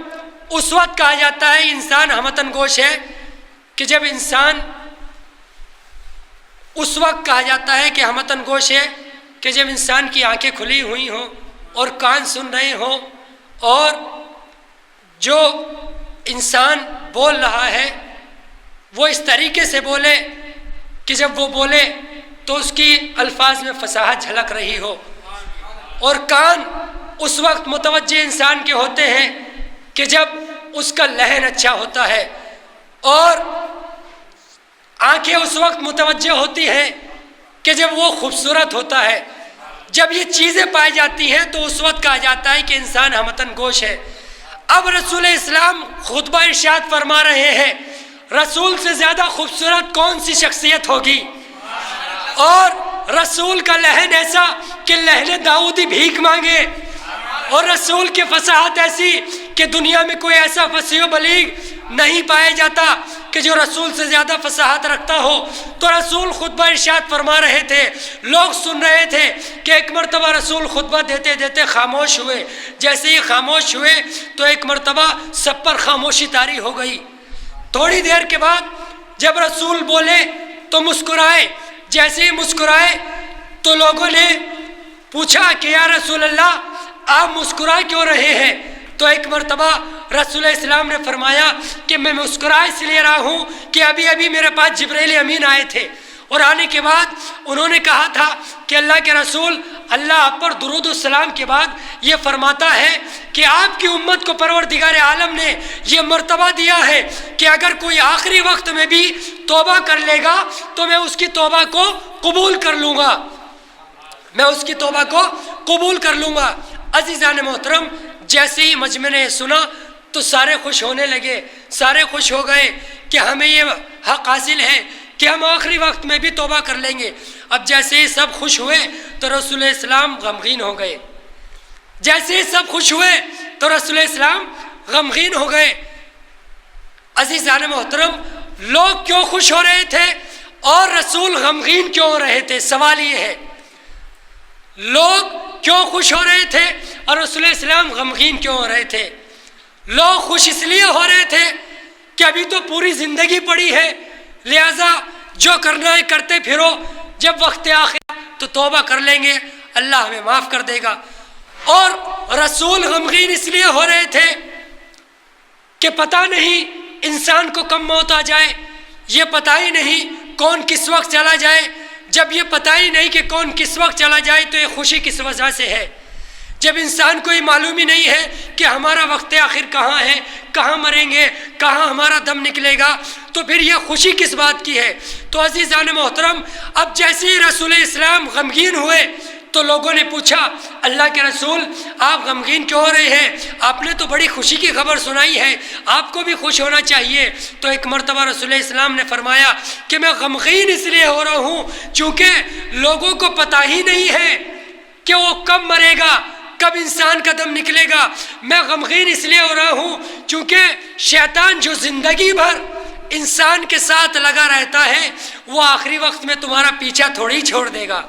اس وقت کہا جاتا ہے انسان ہمتن گوش ہے کہ جب انسان، اس وقت کہا جاتا ہے کہ ہمتن گوش ہے کہ جب انسان کی آنکھیں کھلی ہوئی ہوں اور کان سن رہے ہوں اور جو انسان بول رہا ہے وہ اس طریقے سے بولے کہ جب وہ بولے تو اس کی الفاظ میں فصاحت جھلک رہی ہو، اور کان اس وقت متوجہ انسان کے ہوتے ہیں کہ جب اس کا لہن اچھا ہوتا ہے، اور آنکھیں اس وقت متوجہ ہوتی ہیں کہ جب وہ خوبصورت ہوتا ہے۔ جب یہ چیزیں پائی جاتی ہیں تو اس وقت کہا جاتا ہے کہ انسان ہمتن گوش ہے۔ اب رسول اسلام خطبہ ارشاد فرما رہے ہیں، رسول سے زیادہ خوبصورت کون سی شخصیت ہوگی؟ اور رسول کا لہن ایسا کہ لہن داؤدی بھیک مانگے، اور رسول کی فصاحت ایسی کہ دنیا میں کوئی ایسا فصیح و بلیغ نہیں پایا جاتا کہ جو رسول سے زیادہ فصاحت رکھتا ہو۔ تو رسول خطبہ ارشاد فرما رہے تھے، لوگ سن رہے تھے کہ ایک مرتبہ رسول خطبہ دیتے دیتے خاموش ہوئے۔ جیسے ہی خاموش ہوئے تو ایک مرتبہ سب پر خاموشی طاری ہو گئی۔ تھوڑی دیر کے بعد جب رسول بولے تو مسکرائے، جیسے ہی مسکرائے تو لوگوں نے پوچھا کہ یا رسول اللہ آپ مسکرا کیوں رہے ہیں؟ تو ایک مرتبہ رسول اسلام نے فرمایا کہ میں مسکرا اس لیے رہا ہوں کہ ابھی ابھی میرے پاس جبرائیل امین آئے تھے، اور آنے کے بعد انہوں نے کہا تھا کہ اللہ کے رسول، اللہ آپ پر درود السلام کے بعد یہ فرماتا ہے کہ آپ کی امت کو پروردگار عالم نے یہ مرتبہ دیا ہے کہ اگر کوئی آخری وقت میں بھی توبہ کر لے گا تو میں اس کی توبہ کو قبول کر لوں گا، میں اس کی توبہ کو قبول کر لوں گا۔ عزیزان محترم، جیسے ہی مجمع نے سنا تو سارے خوش ہونے لگے، سارے خوش ہو گئے کہ ہمیں یہ حق حاصل ہے کہ ہم آخری وقت میں بھی توبہ کر لیں گے۔ اب جیسے ہی سب خوش ہوئے تو رسول اسلام غمگین ہو گئے، جیسے ہی سب خوش ہوئے تو رسول اسلام غمگین ہو گئے۔ عزیزان محترم، لوگ کیوں خوش ہو رہے تھے اور رسول غمگین کیوں ہو رہے تھے؟ سوال یہ ہے، لوگ کیوں خوش ہو رہے تھے اور رسول اسلام غمگین کیوں ہو رہے تھے؟ لوگ خوش اس لیے ہو رہے تھے کہ ابھی تو پوری زندگی پڑی ہے، لہذا جو کرنا ہے کرتے پھرو، جب وقت آخر تو توبہ کر لیں گے، اللہ ہمیں معاف کر دے گا۔ اور رسول غمگین اس لیے ہو رہے تھے کہ پتہ نہیں انسان کو کب موت آ جائے، یہ پتہ ہی نہیں کون کس وقت چلا جائے۔ جب یہ پتہ ہی نہیں کہ کون کس وقت چلا جائے تو یہ خوشی کس وجہ سے ہے؟ جب انسان کو یہ معلوم ہی نہیں ہے کہ ہمارا وقت آخر کہاں ہے، کہاں مریں گے، کہاں ہمارا دم نکلے گا، تو پھر یہ خوشی کس بات کی ہے؟ تو عزیزان محترم، اب جیسے ہی رسول اسلام غمگین ہوئے تو لوگوں نے پوچھا اللہ کے رسول آپ غمگین کیوں ہو رہے ہیں؟ آپ نے تو بڑی خوشی کی خبر سنائی ہے، آپ کو بھی خوش ہونا چاہیے۔ تو ایک مرتبہ رسول اسلام نے فرمایا کہ میں غمگین اس لیے ہو رہا ہوں چونکہ لوگوں کو پتہ ہی نہیں ہے کہ وہ کب مرے گا، کب انسان کا دم نکلے گا۔ میں غمگین اس لیے ہو رہا ہوں چونکہ شیطان جو زندگی بھر انسان کے ساتھ لگا رہتا ہے وہ آخری وقت میں تمہارا پیچھا تھوڑی چھوڑ دے گا،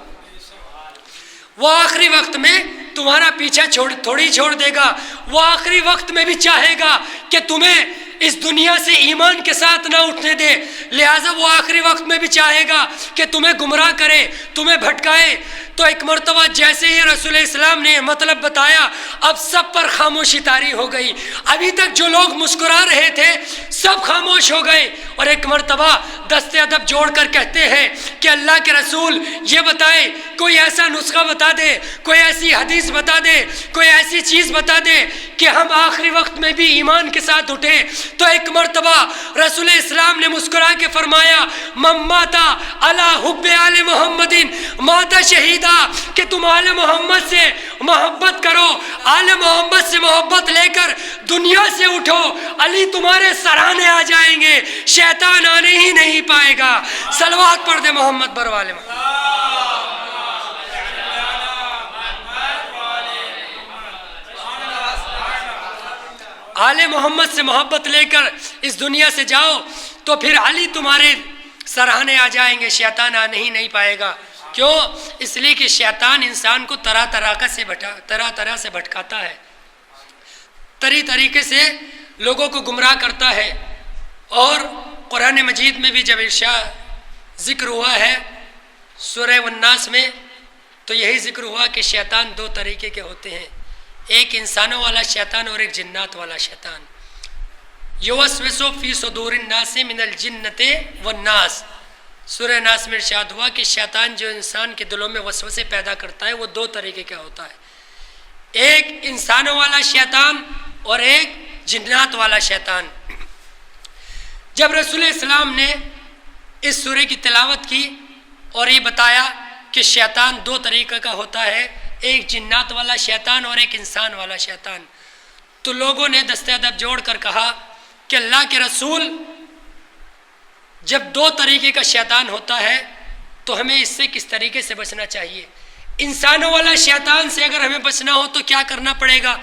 وہ آخری وقت میں تمہارا پیچھا تھوڑی چھوڑ دے گا، وہ آخری وقت میں بھی چاہے گا کہ تمہیں اس دنیا سے ایمان کے ساتھ نہ اٹھنے دے، لہٰذا وہ آخری وقت میں بھی چاہے گا کہ تمہیں گمراہ کرے، تمہیں بھٹکائے۔ تو ایک مرتبہ جیسے ہی رسول اسلام نے مطلب بتایا اب سب پر خاموشی طاری ہو گئی. ابھی تک جو لوگ مسکرا رہے تھے سب خاموش ہو گئے اور ایک مرتبہ دست ادب جوڑ کر کہتے ہیں کہ اللہ کے رسول یہ بتائے، کوئی ایسا نسخہ بتا دے، کوئی ایسی حدیث بتا دے، کوئی ایسی چیز بتا دے کہ ہم آخری وقت میں بھی ایمان کے ساتھ اٹھے. تو ایک مرتبہ رسول اسلام نے مسکرا کے فرمایا من ماتا علی حب آل محمد ماتا شہیدہ، کہ تم آل محمد سے محبت کرو، آل محمد سے محبت لے کر دنیا سے اٹھو، علی تمہارے سراہنے آ جائیں گے، شیطان آنے ہی نہیں پائے گا. صلوات پڑھ دے محمد بر والے محمد. آل محمد سے محبت لے کر اس دنیا سے جاؤ تو پھر علی تمہارے سراہنے آ جائیں گے، شیطان آنے ہی نہیں پائے گا. کیوں؟ اس لیے کہ شیطان انسان کو طرح طرح سے بھٹکاتا ہے، طریقے سے لوگوں کو گمراہ کرتا ہے. اور قرآن مجید میں بھی جب ذکر ہوا ہے سورہ الناس میں تو یہی ذکر ہوا کہ شیطان دو طریقے کے ہوتے ہیں، ایک انسانوں والا شیطان اور ایک جنات والا شیطان. یوسوسو فی صدور الناس من الجنۃ والناس، سورہ ناس میں ارشاد ہوا کہ شیطان جو انسان کے دلوں میں وسوسے پیدا کرتا ہے وہ دو طریقے کا ہوتا ہے، ایک انسانوں والا شیطان اور ایک جنات والا شیطان. جب رسول اسلام نے اس سورہ کی تلاوت کی اور یہ بتایا کہ شیطان دو طریقے کا ہوتا ہے، ایک جنات والا شیطان اور ایک انسان والا شیطان، تو لوگوں نے دست ادب جوڑ کر کہا کہ اللہ کے رسول جب دو طریقے کا شیطان ہوتا ہے تو ہمیں اس سے کس طریقے سے بچنا چاہیے؟ انسانوں والا شیطان سے اگر ہمیں بچنا ہو تو کیا کرنا پڑے گا،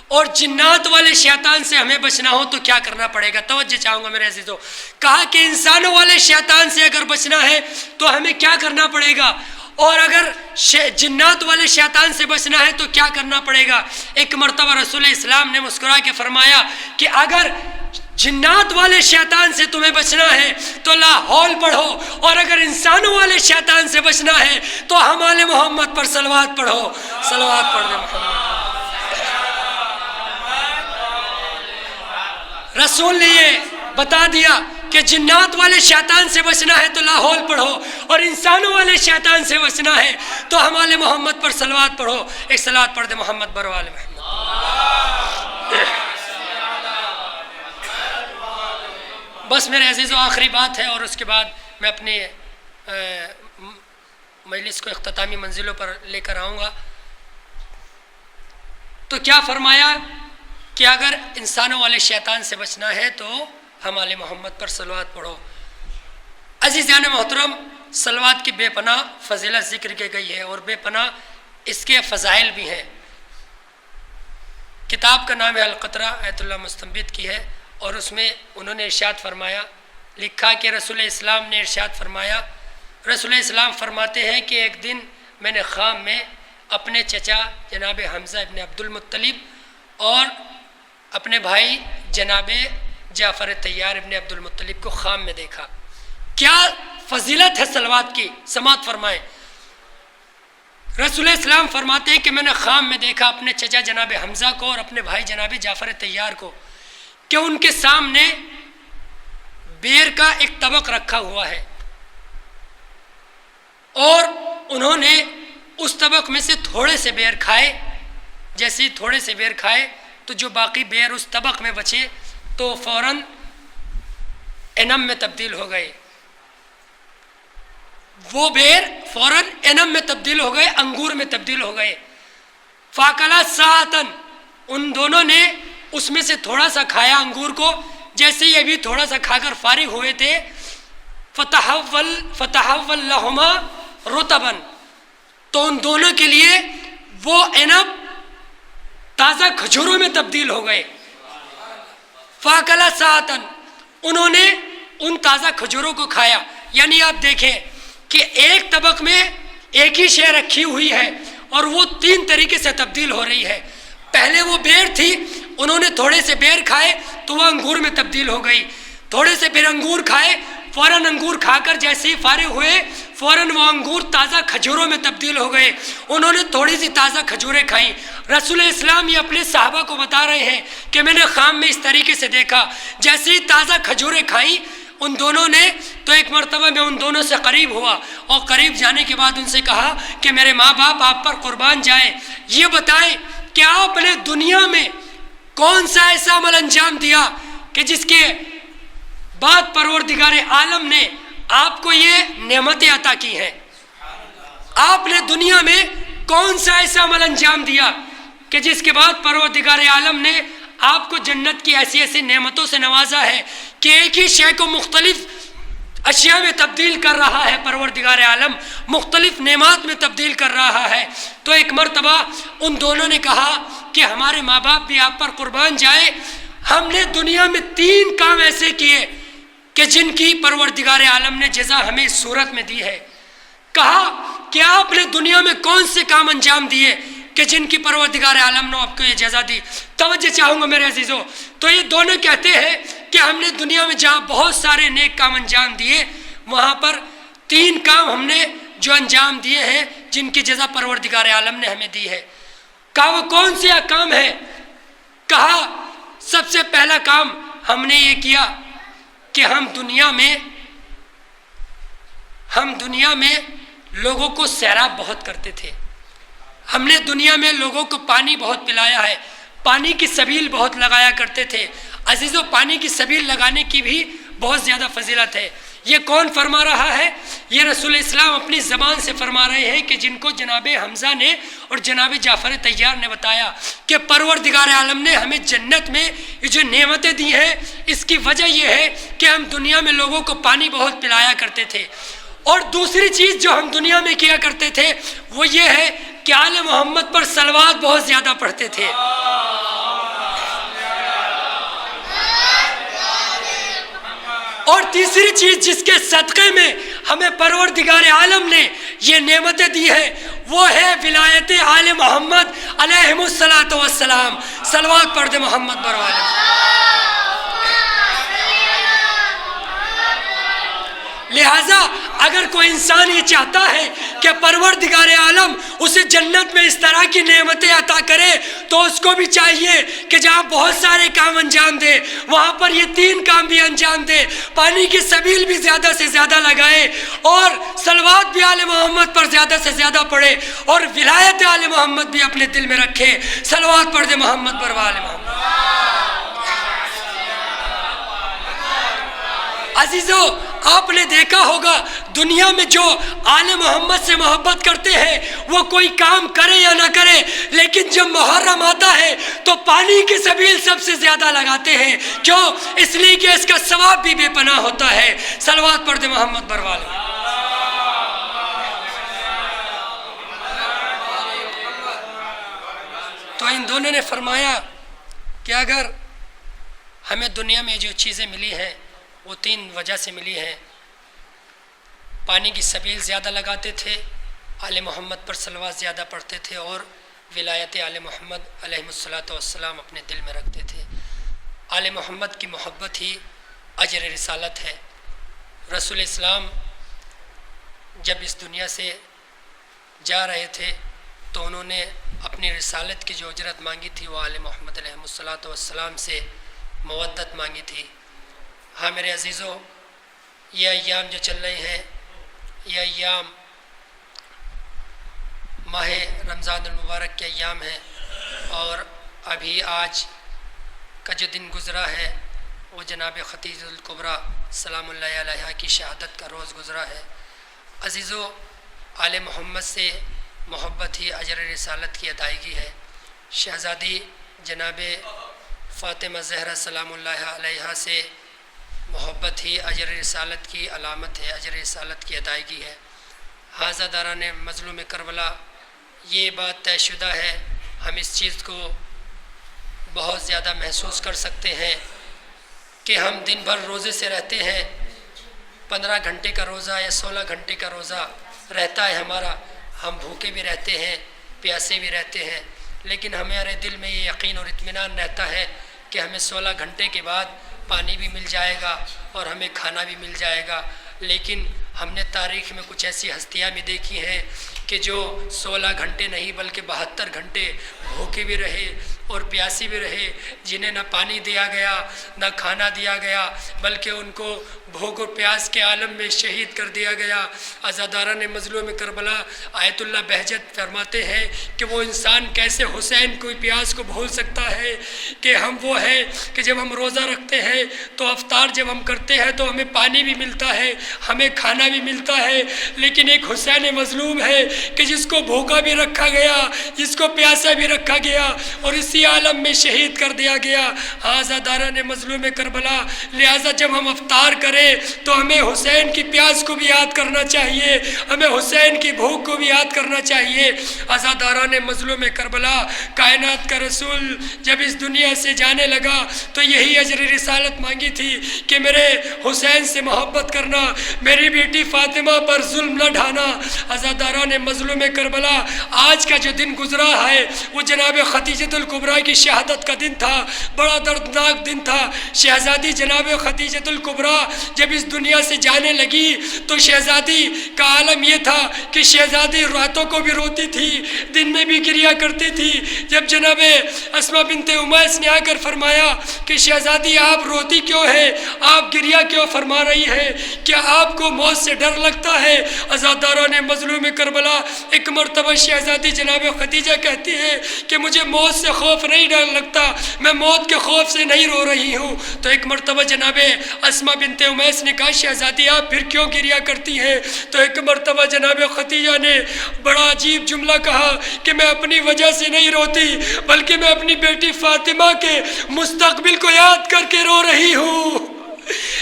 اور جنات والے شیطان سے ہمیں بچنا ہو تو کیا کرنا پڑے گا؟ توجہ چاہوں گا میرے عزیزو. کہا کہ انسانوں والے شیطان سے اگر بچنا ہے تو ہمیں کیا کرنا پڑے گا، اور اگر جنات والے شیطان سے بچنا ہے تو کیا کرنا پڑے گا؟ ایک مرتبہ رسول اسلام نے مسکرا کے فرمایا کہ اگر جنات والے شیطان سے تمہیں بچنا ہے تو لا حول پڑھو، اور اگر انسانوں والے شیطان سے بچنا ہے تو ہمارے محمد پر صلوات پڑھو. صلوات پڑھ دے محمد. رسول نے یہ بتا دیا کہ جنات والے شیطان سے بچنا ہے تو لاہور پڑھو، اور انسانوں والے شیطان سے بچنا ہے تو ہمارے محمد پر صلوات پڑھو. ایک صلوات پڑھ دے محمد بر والے محمد. بس میرے عزیزو آخری بات ہے اور اس کے بعد میں اپنی مجلس کو اختتامی منزلوں پر لے کر آؤں گا. تو کیا فرمایا کہ اگر انسانوں والے شیطان سے بچنا ہے تو ہمارے محمد پر صلوات پڑھو. عزیزان محترم، صلوات کی بے پناہ فضیلت ذکر کی گئی ہے اور بے پناہ اس کے فضائل بھی ہیں. کتاب کا نام ہے القطرہ، آیت اللہ مستنبط کی ہے، اور اس میں انہوں نے ارشاد فرمایا، لکھا کہ رسول اسلام نے ارشاد فرمایا، رسول اسلام فرماتے ہیں کہ ایک دن میں نے خام میں اپنے چچا جناب حمزہ ابن عبد المطلب اور اپنے بھائی جناب جعفر طیار ابن عبد المطلب کو خام میں دیکھا. کیا فضیلت ہے صلوات کی، سماعت فرمائیں. رسول اسلام فرماتے ہیں کہ میں نے خام میں دیکھا اپنے چچا جناب حمزہ کو اور اپنے بھائی جناب جعفر طیار کو کہ ان کے سامنے بیر کا ایک طبق رکھا ہوا ہے اور انہوں نے اس طبق میں سے تھوڑے سے بیر کھائے. جیسے ہی تھوڑے سے بیر کھائے تو جو باقی بیر اس طبق میں بچے تو فوراً انم میں تبدیل ہو گئے. وہ بیر فوراً انم میں تبدیل ہو گئے، انگور میں تبدیل ہو گئے. فاکلا ساعتن، ان دونوں نے اس میں سے تھوڑا سا کھایا انگور کو. جیسے ہی ابھی تھوڑا سا کھا کر فارغ ہوئے تھے، فتحول لہما رطبن، تو ان دونوں کے لیے وہ انب تازہ کھجوروں میں تبدیل ہو گئے. فاکلا ساعتن، انہوں نے ان تازہ کھجوروں کو کھایا. یعنی آپ دیکھیں کہ ایک طبق میں ایک ہی شے رکھی ہوئی ہے اور وہ تین طریقے سے تبدیل ہو رہی ہے. پہلے وہ بیر تھی، انہوں نے تھوڑے سے بیر کھائے تو وہ انگور میں تبدیل ہو گئی. تھوڑے سے پھر انگور کھائے، فوراً انگور کھا کر جیسے ہی فارغ ہوئے فوراً وہ انگور تازہ کھجوروں میں تبدیل ہو گئے. انہوں نے تھوڑی سی تازہ کھجوریں کھائیں. رسول اسلام یہ اپنے صحابہ کو بتا رہے ہیں کہ میں نے خام میں اس طریقے سے دیکھا، جیسے ہی تازہ کھجوریں کھائیں ان دونوں نے، تو ایک مرتبہ میں ان دونوں سے قریب ہوا اور قریب جانے کے بعد ان سے کہا کہ میرے ماں باپ آپ پر قربان جائیں، یہ بتائیں کہ آپ نے دنیا میں کون سا ایسا عمل انجام دیا کہ جس کے بعد پروردگار عالم نے آپ کو یہ نعمتیں عطا کی ہیں. آپ نے دنیا میں کون سا ایسا عمل انجام دیا کہ جس کے بعد پروردگار عالم نے آپ کو جنت کی ایسی ایسی نعمتوں سے نوازا ہے کہ ایک ہی شے کو مختلف اشیاء میں تبدیل کر رہا ہے. پروردگار عالم مختلف نعمات میں تبدیل کر رہا ہے. تو ایک مرتبہ ان دونوں نے کہا کہ ہمارے ماں باپ بھی آپ پر قربان جائے، ہم نے دنیا میں 3 کام ایسے کیے کہ جن کی پروردگار عالم نے جزا ہمیں اس صورت میں دی ہے. کہا کہ آپ نے دنیا میں کون سے کام انجام دیے کہ جن کی پروردگار عالم نے آپ کو یہ جزا دی. توجہ چاہوں گا میرے عزیزو. تو یہ دونوں کہتے ہیں کہ ہم نے دنیا میں جہاں بہت سارے نیک کام انجام دیے، وہاں پر 3 کام ہم نے جو انجام دیے ہیں جن کی جزا پروردگار عالم نے ہمیں دی ہے. کہا وہ کون سے کام ہے؟ کہا سب سے پہلا کام ہم نے یہ کیا کہ ہم دنیا میں لوگوں کو سیراب بہت کرتے تھے. ہم نے دنیا میں لوگوں کو پانی بہت پلایا ہے، پانی کی سبیل بہت لگایا کرتے تھے. عزیزو، پانی کی سبیل لگانے کی بھی بہت زیادہ فضیلت ہے. یہ کون فرما رہا ہے؟ یہ رسول اسلام اپنی زبان سے فرما رہے ہیں کہ جن کو جناب حمزہ نے اور جناب جعفر طیار نے بتایا کہ پروردگار عالم نے ہمیں جنت میں یہ جو نعمتیں دی ہیں اس کی وجہ یہ ہے کہ ہم دنیا میں لوگوں کو پانی بہت پلایا کرتے تھے. اور دوسری چیز جو ہم دنیا میں کیا کرتے تھے وہ یہ ہے کہ آل محمد پر صلوات بہت زیادہ پڑھتے تھے. اور تیسری چیز جس کے صدقے میں ہمیں پروردگار عالم نے یہ نعمتیں دی ہیں وہ ہے ولایت آل محمد علیہم الصلاۃ والسلام. صلوات پڑھ دے محمد پر والے. لہٰذا اگر کوئی انسان یہ چاہتا ہے کہ پروردگار عالم اسے جنت میں اس طرح کی نعمتیں عطا کرے تو اس کو بھی چاہیے کہ جہاں بہت سارے کام انجام دے وہاں پر یہ 3 کام بھی انجام دے. پانی کی سبیل بھی زیادہ سے زیادہ لگائے اور صلوات بھی آل محمد پر زیادہ سے زیادہ پڑھے اور ولایت آل محمد بھی اپنے دل میں رکھے. صلوات پڑھ دے محمد پر وآل محمد. عزیزو، آپ نے دیکھا ہوگا دنیا میں جو آل محمد سے محبت کرتے ہیں وہ کوئی کام کرے یا نہ کرے، لیکن جب محرم آتا ہے تو پانی کی سبیل سب سے زیادہ لگاتے ہیں. کیوں؟ اس لیے کہ اس کا ثواب بھی بے پناہ ہوتا ہے. صلوات پڑھ دے محمد پر والے. تو ان دونوں نے فرمایا کہ اگر ہمیں دنیا میں جو چیزیں ملی ہیں وہ 3 وجہ سے ملی ہیں. پانی کی سبیل زیادہ لگاتے تھے، آل محمد پر صلوات زیادہ پڑھتے تھے اور ولایت آل محمد علیہ الصلاۃ والسلام اپنے دل میں رکھتے تھے. آل محمد کی محبت ہی اجر رسالت ہے. رسول اسلام جب اس دنیا سے جا رہے تھے تو انہوں نے اپنی رسالت کی جو اجرت مانگی تھی وہ آل محمد علیہ الصلاۃ والسلام سے مودت مانگی تھی. ہاں میرے عزیزو، یہ ایام جو چل رہے ہیں یہ ایام ماہ رمضان المبارک کے ایام ہیں اور ابھی آج کا جو دن گزرا ہے وہ جناب خدیجہ الکبریٰ سلام اللہ علیہا کی شہادت کا روز گزرا ہے. عزیزو، آل محمد سے محبت ہی اجر رسالت کی ادائیگی ہے. شہزادی جناب فاطمہ زہرا سلام اللہ علیہا سے محبت ہی اجر رسالت کی علامت ہے، اجر رسالت کی ادائیگی ہے. حاضہ داران مظلوم کربلا، یہ بات طے شدہ ہے، ہم اس چیز کو بہت زیادہ محسوس کر سکتے ہیں کہ ہم دن بھر روزے سے رہتے ہیں. 15 گھنٹے کا روزہ یا 16 گھنٹے کا روزہ رہتا ہے ہمارا، ہم بھوکے بھی رہتے ہیں، پیاسے بھی رہتے ہیں، لیکن ہمارے دل میں یہ یقین اور اطمینان رہتا ہے کہ ہمیں 16 گھنٹے کے بعد پانی بھی مل جائے گا اور ہمیں کھانا بھی مل جائے گا. لیکن ہم نے تاریخ میں کچھ ایسی ہستیاں بھی دیکھی ہیں کہ جو 16 گھنٹے نہیں بلکہ 72 گھنٹے بھوکے بھی رہے اور پیاسی بھی رہے، جنہیں نہ پانی دیا گیا نہ کھانا دیا گیا، بلکہ ان کو بھوک اور پیاس کے عالم میں شہید کر دیا گیا۔ عزاداران مظلوم کربلا آیت اللہ بہجت فرماتے ہیں کہ وہ انسان کیسے حسین کو پیاس کو بھول سکتا ہے، کہ ہم وہ ہیں کہ جب ہم روزہ رکھتے ہیں تو افطار جب ہم کرتے ہیں تو ہمیں پانی بھی ملتا ہے، ہمیں کھانا بھی ملتا ہے، لیکن ایک حسین مظلوم ہے کہ جس کو بھوکا بھی رکھا گیا، جس کو پیاسا بھی رکھا گیا اور اسی عالم میں شہید کر دیا گیا۔ عزاداران مظلوم کربلا، لہٰذا جب ہم افطار کریں تو ہمیں حسین کی پیاس کو بھی یاد کرنا چاہیے، ہمیں حسین کی بھوک کو بھی یاد کرنا چاہیے۔ عزاداران مظلوم کربلا، کائنات کا رسول جب اس دنیا سے جانے لگا تو یہی اجر رسالت مانگی تھی کہ میرے حسین سے محبت کرنا، میری بیٹی فاطمہ پر ظلم نہ ڈھانا۔ عزاداران مظلوم کربلا، آج کا جو دن گزرا ہے وہ جناب خدیجۃ الکبریٰ کی شہادت کا دن تھا، بڑا دردناک دن تھا۔ شہزادی جناب خدیجۃ الکبریٰ جب اس دنیا سے جانے لگی تو شہزادی کا عالم یہ تھا کہ شہزادی راتوں کو بھی روتی تھی، دن میں بھی گریا کرتی تھی۔ جب جناب اسماء بنت امیس نے آ کر فرمایا کہ شہزادی آپ روتی کیوں ہے، آپ گریا کیوں فرما رہی ہے، کیا آپ کو موت سے ڈر لگتا ہے؟ عزاداران مظلوم کربلا، ایک مرتبہ شہزادی جناب خدیجہ کہتی ہے کہ مجھے موت سے خوف نہیں ڈر لگتا، میں موت کے خوف سے نہیں رو رہی ہوں۔ تو ایک مرتبہ جناب اسماء بنت امیس نے کہا شہزادی آپ پھر کیوں گریا کرتی ہیں؟ تو ایک مرتبہ جناب خدیجہ نے بڑا عجیب جملہ کہا کہ میں اپنی وجہ سے نہیں روتی، بلکہ میں اپنی بیٹی فاطمہ کے مستقبل کو یاد کر کے رو رہی ہوں،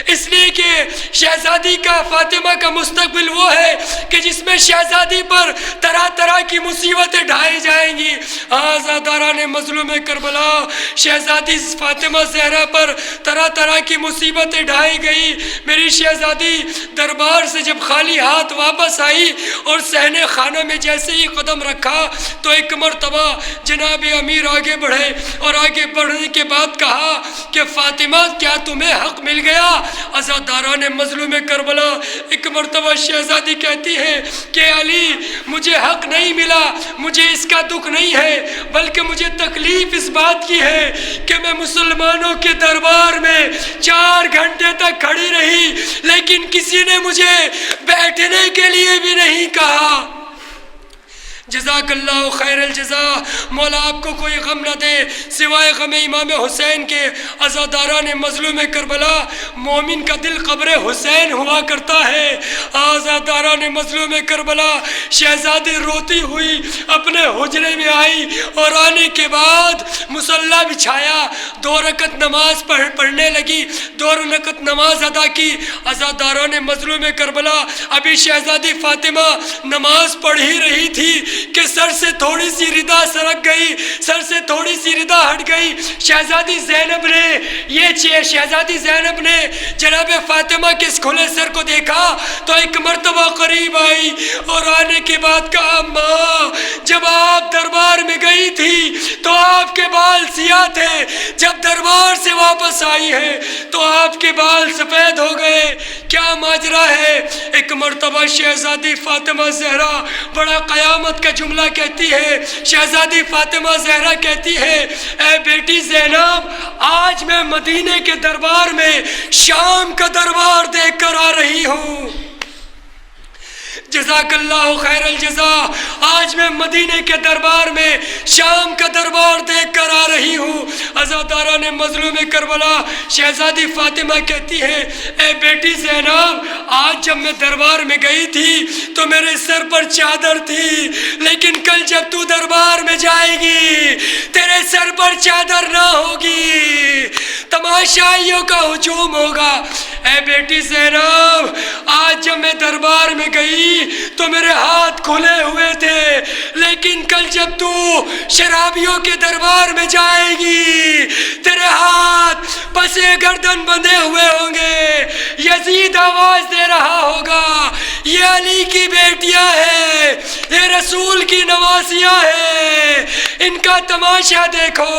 اس لیے کہ شہزادی کا، فاطمہ کا مستقبل وہ ہے کہ جس میں شہزادی پر طرح طرح کی مصیبتیں ڈھائی جائیں گی۔ عزاداران مظلوم کربلا، شہزادی فاطمہ زہرا پر طرح طرح کی مصیبتیں ڈھائی گئی۔ میری شہزادی دربار سے جب خالی ہاتھ واپس آئی اور صحن خانہ میں جیسے ہی قدم رکھا تو ایک مرتبہ جناب امیر آگے بڑھے اور آگے بڑھنے کے بعد کہا کہ فاطمہ کیا تمہیں حق مل گیا؟ عزاداران مظلوم کربلا، ایک مرتبہ شہزادی کہتی ہے کہ علی مجھے حق نہیں ملا، مجھے اس کا دکھ نہیں ہے، بلکہ مجھے تکلیف اس بات کی ہے کہ میں مسلمانوں کے دربار میں 4 گھنٹے تک کھڑی رہی لیکن کسی نے مجھے بیٹھنے کے لیے بھی نہیں کہا۔ جزاک اللہ خیر الجزا، مولا آپ کو کوئی غم نہ دے سوائے غم امام حسین کے۔ عزاداران مظلوم کربلا، مومن کا دل قبر حسین ہوا کرتا ہے۔ عزاداران مظلوم کربلا، شہزادی روتی ہوئی اپنے حجرے میں آئی اور آنے کے بعد مصلی بچھایا، 2 رکعت نماز پڑھنے لگی، 2 رکعت نماز ادا کی۔ عزاداران مظلوم کربلا، ابھی شہزادی فاطمہ نماز پڑھ ہی رہی تھی کہ سر سے تھوڑی سی ردا سرک گئی، سر سے تھوڑی سی ردا ہٹ گئی۔ شہزادی زینب نے جناب فاطمہ کے اس کھلے سر کو دیکھا تو ایک مرتبہ قریب آئی اور آنے کے بعد کہا ماں جب آپ دربار میں گئی تھی تو آپ کے بال سیاہ تھے، جب دربار سے واپس آئی ہے تو آپ کے بال سفید ہو گئے، کیا ماجرا ہے؟ ایک مرتبہ شہزادی فاطمہ زہرا بڑا قیامت کا جملہ کہتی ہے۔ شہزادی فاطمہ زہرا کہتی ہے اے بیٹی زینب، آج میں مدینے کے دربار میں شام کا دربار دیکھ کر آ رہی ہوں۔ جزاک اللہ خیر الجزا، آج میں مدینے کے دربار میں شام کا دربار دیکھ کر آ رہی ہوں۔ عزاداران مظلوم کربلا، شہزادی فاطمہ کہتی ہے اے بیٹی زینب، آج جب میں دربار میں گئی تھی تو میرے سر پر چادر تھی، لیکن کل جب تو دربار میں جائے گی تیرے سر پر چادر نہ ہوگی، تماشائیوں کا ہجوم ہوگا۔ اے بیٹی زینب، آج جب میں دربار میں گئی تو میرے ہاتھ کھلے ہوئے تھے، لیکن کل جب تو شرابیوں کے دربار میں جائے گی تیرے ہاتھ پسے گردن بندھے ہوئے ہوں گے۔ یزید آواز دے رہا ہوگا یہ علی کی بیٹیاں ہیں، یہ رسول کی نوازیاں ہیں، ان کا تماشا دیکھو۔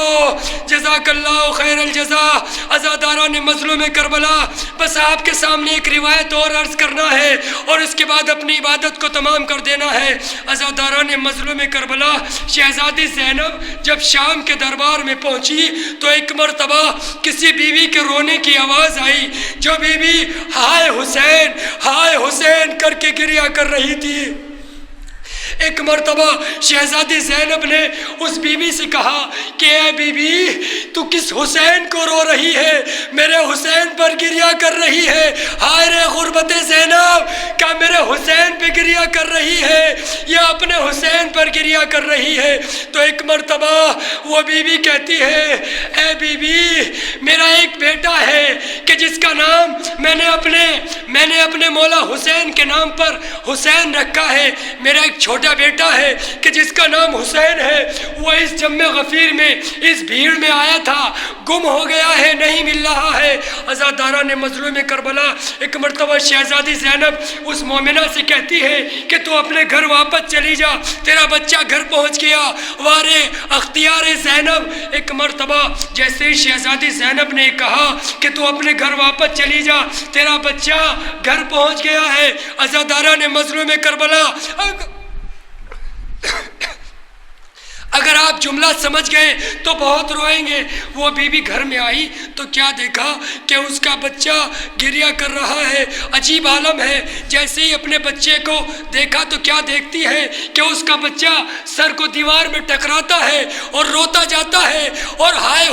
جزاک اللہ خیر الجزا۔ عزاداران مظلوم کربلا، بس آپ کے سامنے ایک روایت اور عرض کرنا ہے اور اس کے بعد اپنی عبادت کو تمام کر دینا ہے۔ عزاداران مظلوم کربلا، شہزادی زینب جب شام کے دربار میں پہنچی تو ایک مرتبہ کسی بیوی کے رونے کی آواز آئی، جو بیوی ہائے حسین کر کے گریہ کر رہی تھی۔ ایک مرتبہ شہزادی زینب نے اس بی بی سے کہا کہ اے بی بی، تو کس حسین کو رو رہی ہے؟ میرے حسین پر گریہ کر رہی ہے۔ ہائے رے غربت زینب، کیا میرے حسین پہ گریہ کر رہی ہے یا اپنے حسین پر گریہ کر رہی ہے؟ تو ایک مرتبہ وہ بی بی کہتی ہے، اے بی بی، میرا ایک بیٹا ہے کہ جس کا نام میں نے اپنے مولا حسین کے نام پر حسین رکھا ہے۔ میرا ایک چھوٹا بیٹا ہے کہ جس کا نام حسین ہے، وہ اس جم غفیر میں، اس بھیڑ میں آیا تھا، گم ہو گیا ہے، نہیں مل رہا ہے۔ عزاداران مظلوم کربلا، ایک مرتبہ شہزادی زینب اس مومنہ سے کہتی ہے کہ تو اپنے گھر واپس چلی جا، تیرا بچہ گھر پہنچ گیا۔ وارے اختیار زینب، ایک مرتبہ جیسے ہی شہزادی زینب نے کہا کہ تو اپنے گھر واپس چلی جا، تیرا بچہ گھر پہنچ گیا ہے، عزاداران مظلوم کربلا، اگر آپ جملہ سمجھ گئے تو بہت روئیں گے۔ وہ بی بی گھر میں آئی تو کیا دیکھا کہ اس کا بچہ گریہ کر رہا ہے۔ عجیب عالم ہے، جیسے ہی اپنے بچے کو دیکھا تو کیا دیکھتی ہے کہ اس کا بچہ سر کو دیوار میں ٹکراتا ہے اور روتا جاتا ہے اور ہائے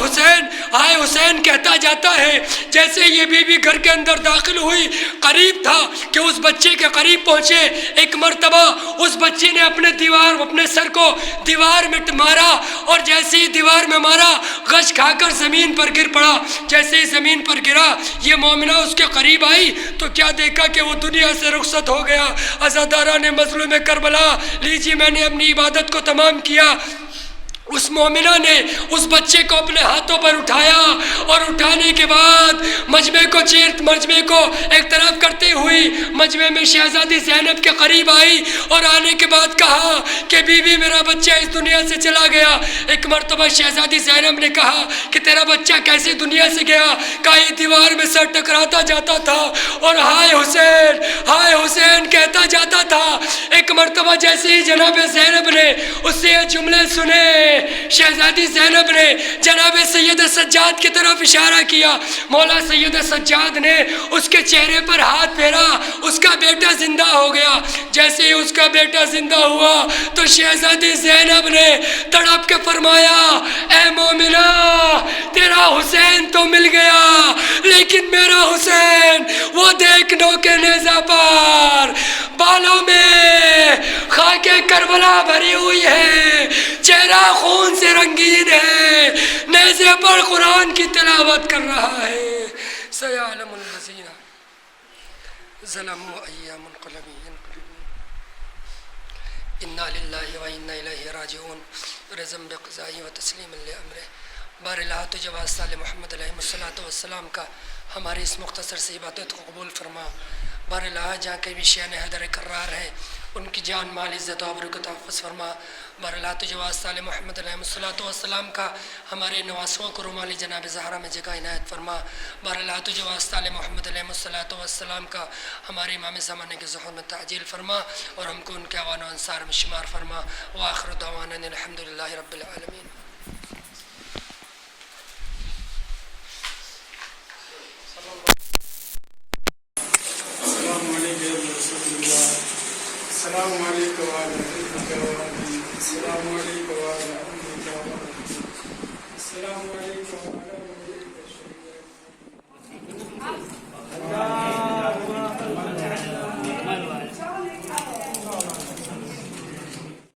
حسین کہتا جاتا ہے۔ جیسے یہ بی بی گھر کے اندر داخل ہوئی، قریب تھا کہ اس بچے کے قریب پہنچے، ایک مرتبہ اس بچے نے اپنے سر کو دیوار میں مارا اور جیسے ہی دیوار میں مارا، غش کھا کر زمین پر گر پڑا۔ جیسے ہی زمین پر گرا، یہ مومنہ اس کے قریب آئی تو کیا دیکھا کہ وہ دنیا سے رخصت ہو گیا۔ عزاداران مظلوم کربلا، لیجیے میں نے اپنی عبادت کو تمام کیا۔ اس مومنہ نے اس بچے کو اپنے ہاتھوں پر اٹھایا اور اٹھانے کے بعد مجمع کو ایک طرف کرتے ہوئی مجمع میں شہزادی زینب کے قریب آئی اور آنے کے بعد کہا کہ بی بی، میرا بچہ اس دنیا سے چلا گیا۔ ایک مرتبہ شہزادی زینب نے کہا کہ تیرا بچہ کیسے دنیا سے گیا؟ کہا یہ دیوار میں سر ٹکراتا جاتا تھا اور ہائے حسین کہتا جاتا تھا۔ ایک مرتبہ جیسے ہی جناب زینب نے اس سے یہ جملے سنے، شہزادی زینب نے جناب سید سجاد کی طرف اشارہ کیا۔ مولا سید سجاد نے اس کے چہرے پر ہاتھ پھیرا، اس کا بیٹا زندہ ہو گیا۔ جیسے ہی اس کا بیٹا زندہ ہوا تو شہزادی زینب نے تڑپ کے فرمایا، اے مومنہ، تیرا حسین تو مل گیا، لیکن میرا حسین وہ دیکھ نو کے نیزہ پر بالوں میں خاک کربلا بھری ہوئی ہے، چہرہ خون سے رنگین ہے، نیزے پر قرآن کی تلاوت کر رہا ہے۔ سیعلم الذین ظلموا ای منقلب ینقلبون، انا للہ و انا الیہ راجعون، رضا بقضائہ و تسلیم لامرہ۔ بار اللہ تجھے واسطہ محمد علیہ السلام کا ہماری اس مختصر سی عبادت کو قبول فرما۔ بار اللہ جہاں کے بھی شیعہ حیدر کرار ہیں، ان کی جان مال عزت و آبرو کو تحفظ فرما۔ بار اللہ تجھے واسطہ محمد علیہ السلام کا ہمارے نواسوں کو رومالی جناب زہرا میں جگہ عنایت فرما۔ بار اللہ تجھے واسطہ محمد علیہ السلام کا ہمارے امام زمانے کے ظہور میں تعجیل فرما اور ہم کو ان کے اعوان و انصار میں شمار فرما۔ وآخر دعوانا الحمدللہ رب العالمین۔ السلام علیکم السلام علیکم السلام علیکم